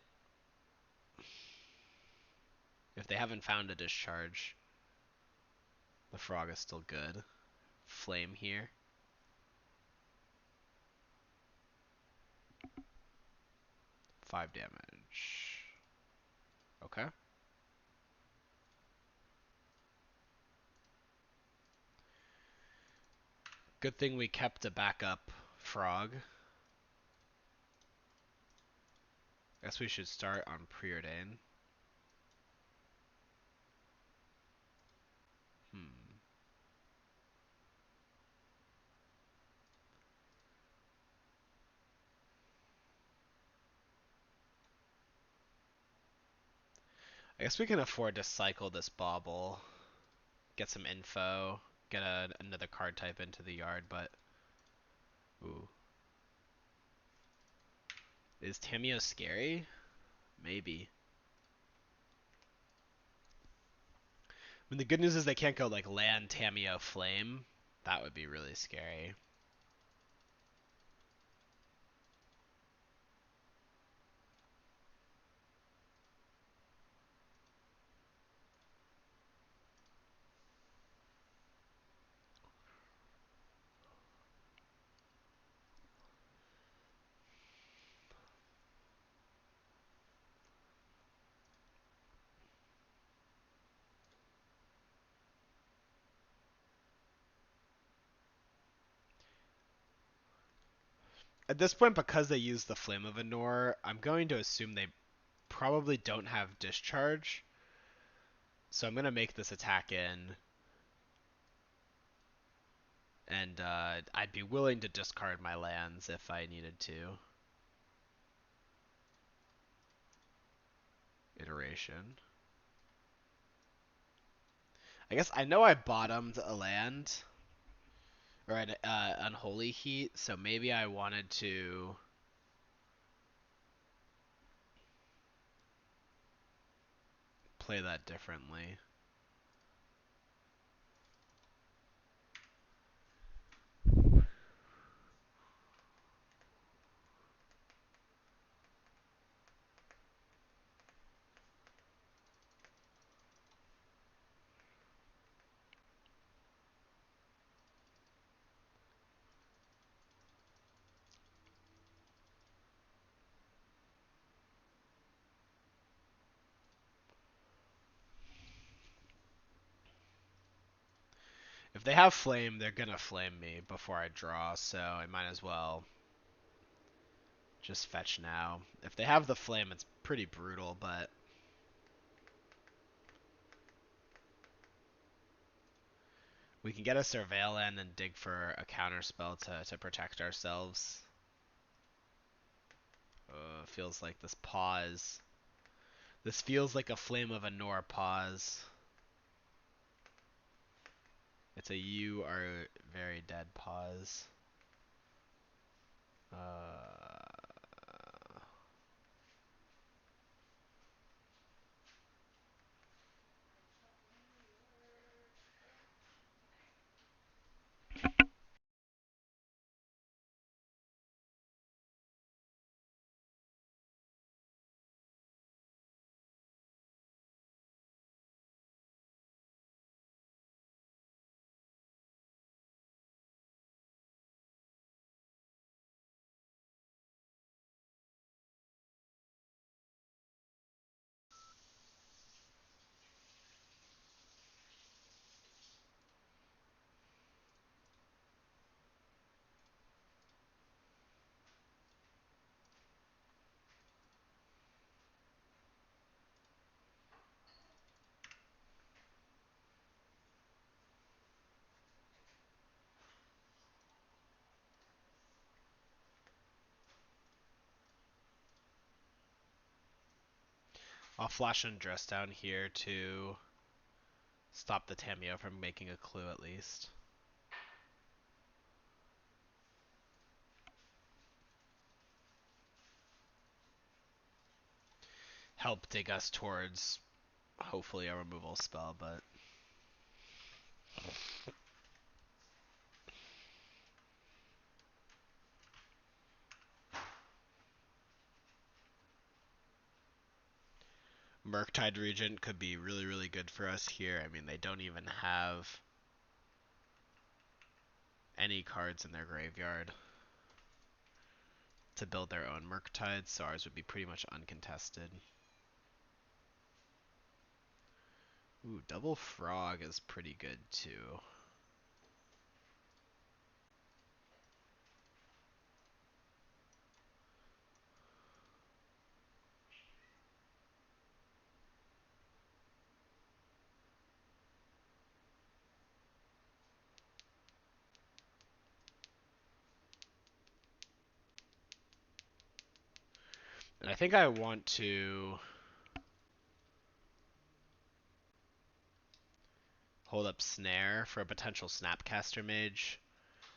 if they haven't found a discharge, the frog is still good. Flame here. 5 damage. Okay. Good thing we kept a backup frog. Guess we should start on Preordain. Hmm. I guess we can afford to cycle this bauble, get some info, get another card type into the yard, but ooh. Is Tameo scary? Maybe. I mean, the good news is they can't go like land Tameo Flame. That would be really scary. At this point, because they use the Flame of Anor, I'm going to assume they probably don't have Discharge. So I'm going to make this attack in. And I'd be willing to discard my lands if I needed to. Iteration. I guess I know I bottomed a land. Or an Unholy Heat, so maybe I wanted to play that differently. If they have Flame, they're gonna flame me before I draw, so I might as well just fetch now. If they have the Flame, it's pretty brutal, but we can get a Surveil in and dig for a counterspell to protect ourselves. Feels like this pause. This feels like a Flame of Anor pause. It's a you are very dead pause. I'll flash and dress down here to stop the Tameo from making a clue at least. Help dig us towards hopefully a removal spell, but Murktide Regent could be really, really good for us here. I mean, they don't even have any cards in their graveyard to build their own Murktides, so ours would be pretty much uncontested. Ooh, double frog is pretty good too. And I think I want to hold up Snare for a potential Snapcaster Mage.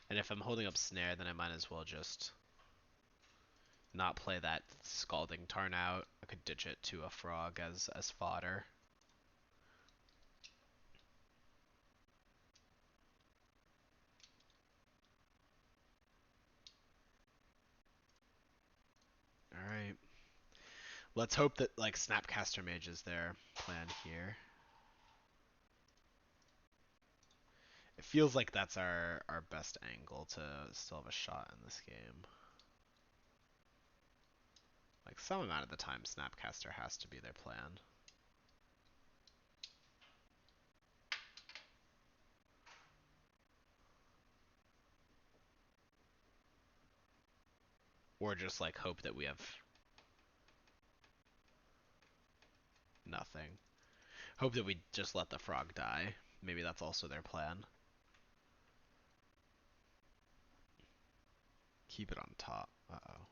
And if I'm holding up Snare, then I might as well just not play that Scalding Tarn out. I could ditch it to a Frog as fodder. Alright. Let's hope that like Snapcaster Mage is their plan here. It feels like that's our best angle to still have a shot in this game. Like some amount of the time Snapcaster has to be their plan. Or just like hope that we have nothing. Hope that we just let the frog die. Maybe that's also their plan. Keep it on top. Uh-oh.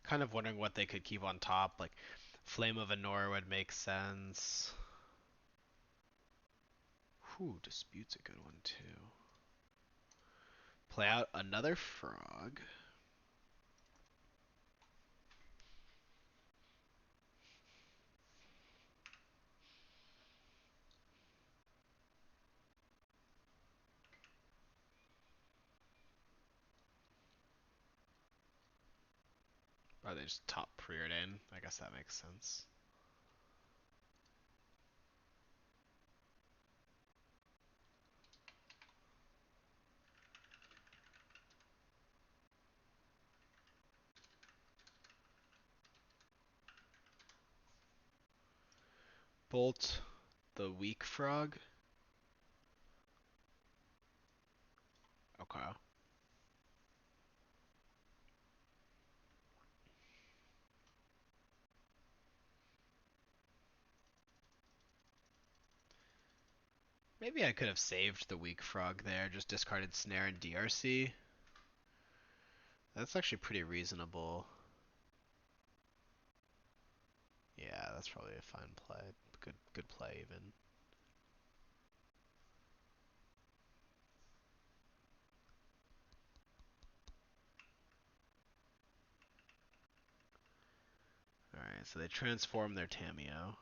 Kind of wondering what they could keep on top. Like Flame of Anor would make sense. Whew, Dispute's a good one too. Play out another frog. Or they just top Preordain. I guess that makes sense. Bolt the weak frog. Okay. Maybe I could have saved the weak frog there, just discarded Snare and DRC. That's actually pretty reasonable. Yeah, that's probably a fine play. Good play even. Alright, so they transform their Tameo.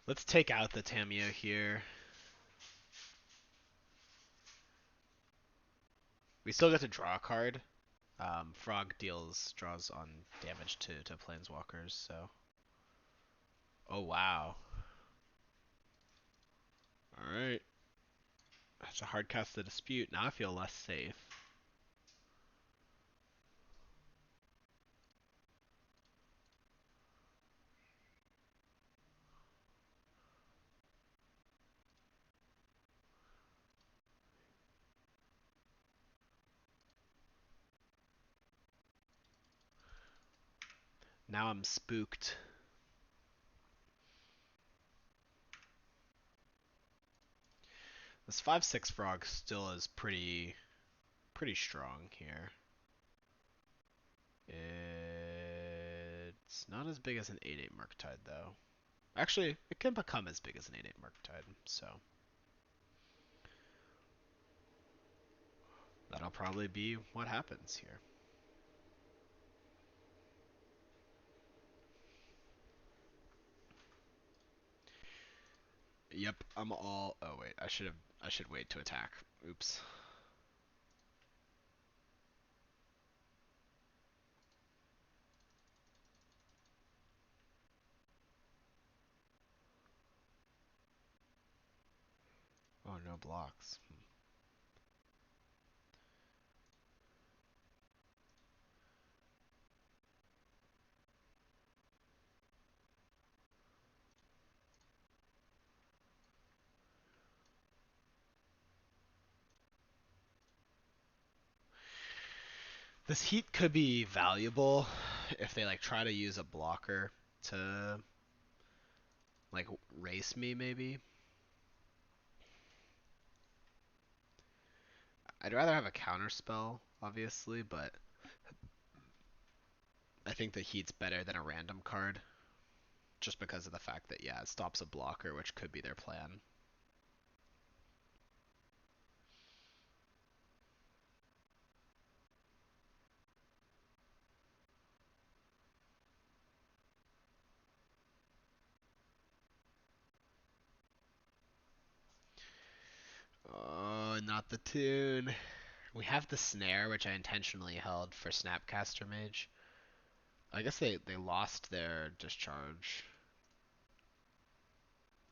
Let's take out the Tameo here. We still get to draw a card. Frog draws on damage to planeswalkers, so. Oh wow. Alright. That's a hard cast to dispute. Now I feel less safe. Now I'm spooked. This 5/6 frog still is pretty strong here. It's not as big as an 8/8 Murktide though. Actually, it can become as big as an 8/8 Murktide, so that'll probably be what happens here. Yep, I'm all. Oh wait, I should wait to attack. Oops. Oh, no blocks. This heat could be valuable if they like try to use a blocker to like race me maybe. I'd rather have a counter spell, obviously, but I think the heat's better than a random card just because of the fact that yeah, it stops a blocker, which could be their plan. Oh, not the tune. We have the snare, which I intentionally held for Snapcaster Mage. I guess they lost their discharge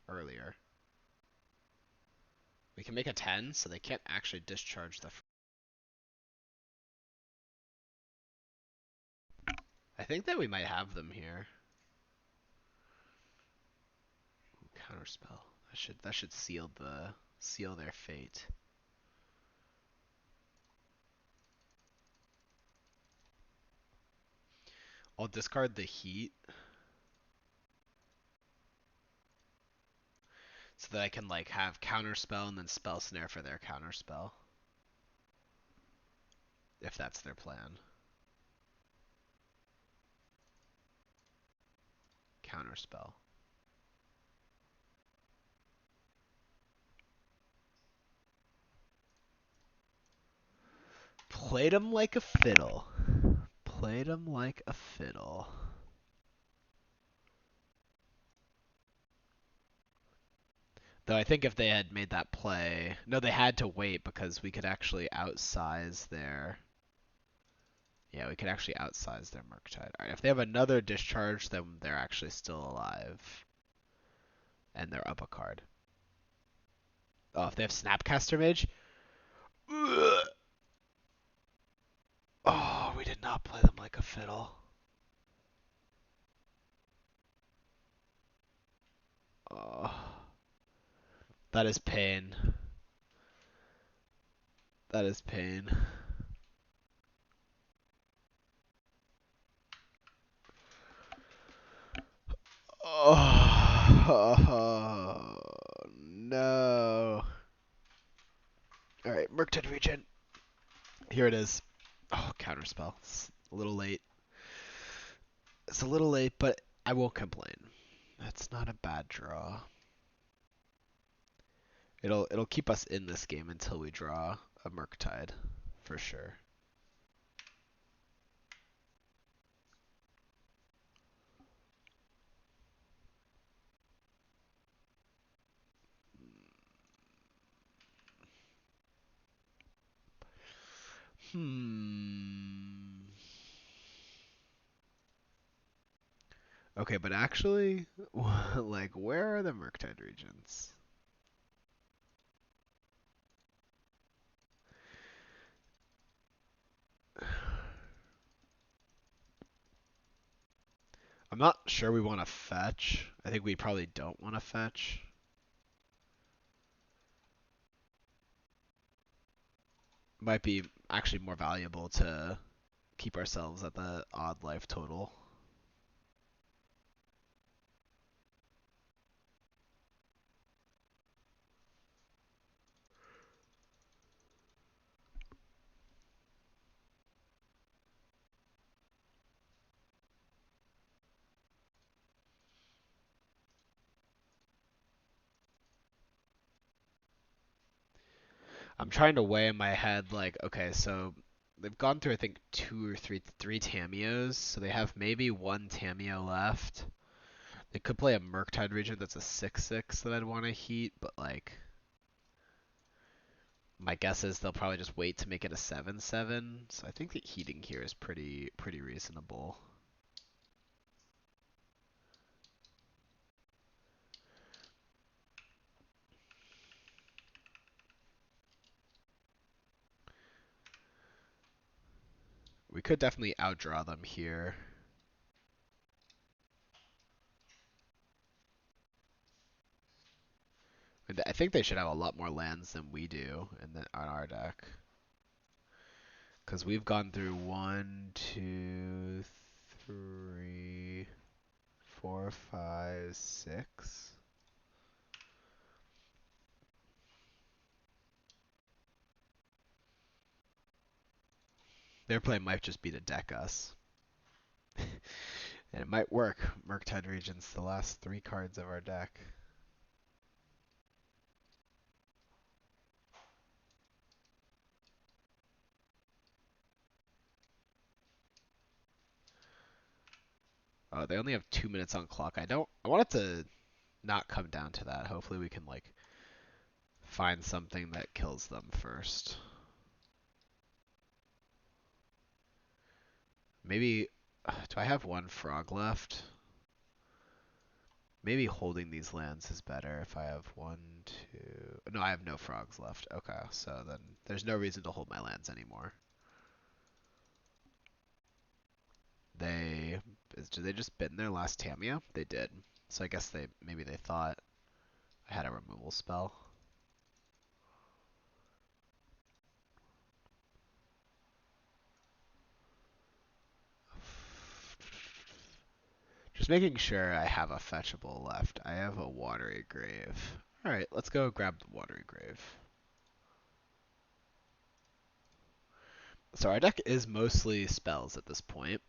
earlier. We can make a 10, so they can't actually discharge the. I think that we might have them here. Counterspell. That should seal their fate. I'll discard the heat so that I can like have counterspell and then spell snare for their counterspell. If that's their plan. Counterspell. Played him like a fiddle. Played him like a fiddle. Though I think if they had made that play, no, they had to wait because we could actually outsize their. Yeah, we could actually outsize their Murktide. Alright, if they have another discharge, then they're actually still alive. And they're up a card. Oh, if they have Snapcaster Mage? Ugh. Oh, we did not play them like a fiddle. Oh, that is pain. That is pain. Oh, no. Alright, Murktide Regen. Here it is. Oh, counterspell. It's a little late. It's a little late, but I won't complain. That's not a bad draw. It'll keep us in this game until we draw a Murktide, for sure. Okay, but actually, like, where are the Murktide regions? I'm not sure we want to fetch. I think we probably don't want to fetch. Might be actually more valuable to keep ourselves at the odd life total. I'm trying to weigh in my head like, okay, so they've gone through I think two or three Tamios, so they have maybe one Tamio left. They could play a Murktide Regent that's a 6/6 that I'd want to heat, but like my guess is they'll probably just wait to make it a 7/7. So I think the heating here is pretty reasonable. We could definitely outdraw them here. And I think they should have a lot more lands than we do on our deck. Because we've gone through 1, 2, 3, 4, 5, 6. Their play might just be to deck us. And it might work. Murktide Regent's the last 3 cards of our deck. Oh, they only have 2 minutes on clock. I want it to not come down to that. Hopefully we can like find something that kills them first. Maybe do I have 1 frog left? Maybe holding these lands is better if I have 1, 2. No, I have no frogs left. Okay, so then there's no reason to hold my lands anymore. Did they just bin their last Tamiya? They did. So I guess maybe they thought I had a removal spell. Just making sure I have a fetchable left. I have a Watery Grave. Alright, let's go grab the Watery Grave. So our deck is mostly spells at this point.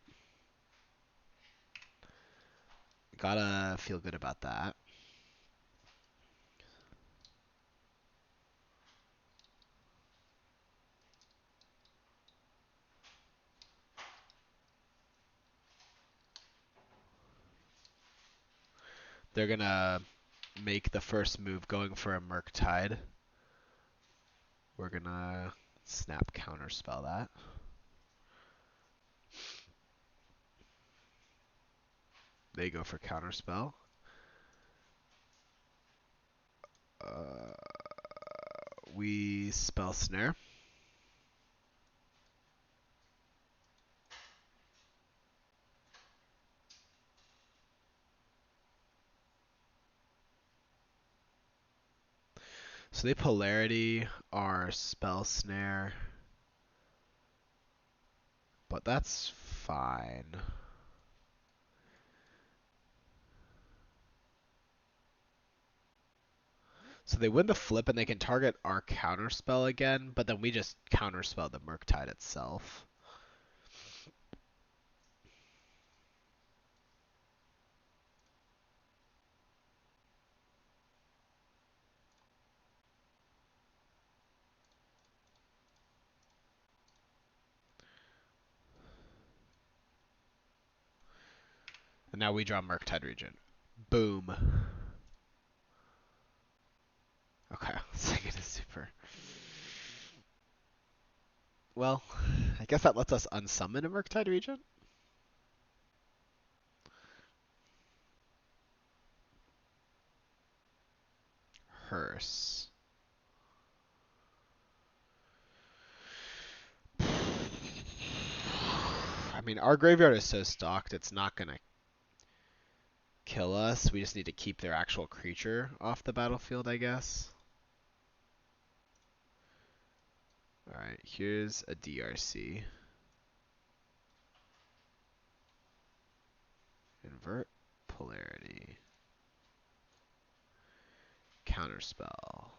Gotta feel good about that. They're gonna make the first move going for a Murktide. We're gonna snap counterspell that. They go for counterspell. We spell snare. So they polarity our spell snare, but that's fine. So they win the flip and they can target our counterspell again, but then we just counterspell the Murktide itself. And now we draw Murktide Regent. Boom. Okay, second is super. Well, I guess that lets us unsummon a Murktide Regent. Hearse. I mean, our graveyard is so stocked, it's not going to kill us. We just need to keep their actual creature off the battlefield, I guess. Alright, here's a DRC. Invert polarity. Counterspell.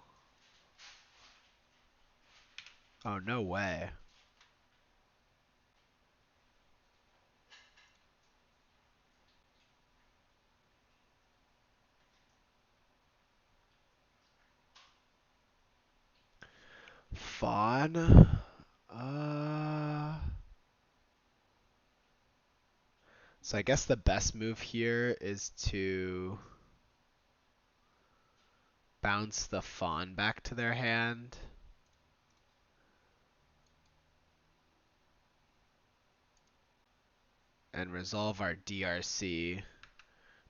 Oh, no way. fawn. Uh, so I guess the best move here is to bounce the fawn back to their hand. And resolve our DRC.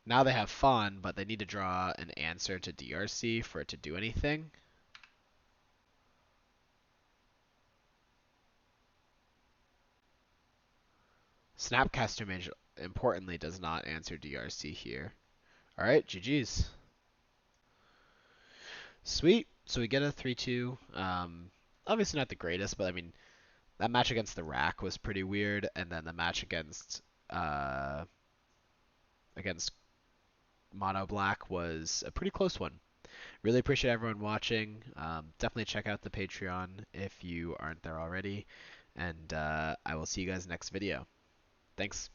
Now they have fawn, but they need to draw an answer to DRC for it to do anything. Snapcaster Mage, importantly, does not answer DRC here. Alright, GG's. Sweet. So we get a 3-2. Obviously not the greatest, but I mean, that match against the Rack was pretty weird, and then the match against Mono Black was a pretty close one. Really appreciate everyone watching. Definitely check out the Patreon if you aren't there already, and I will see you guys next video. Thanks.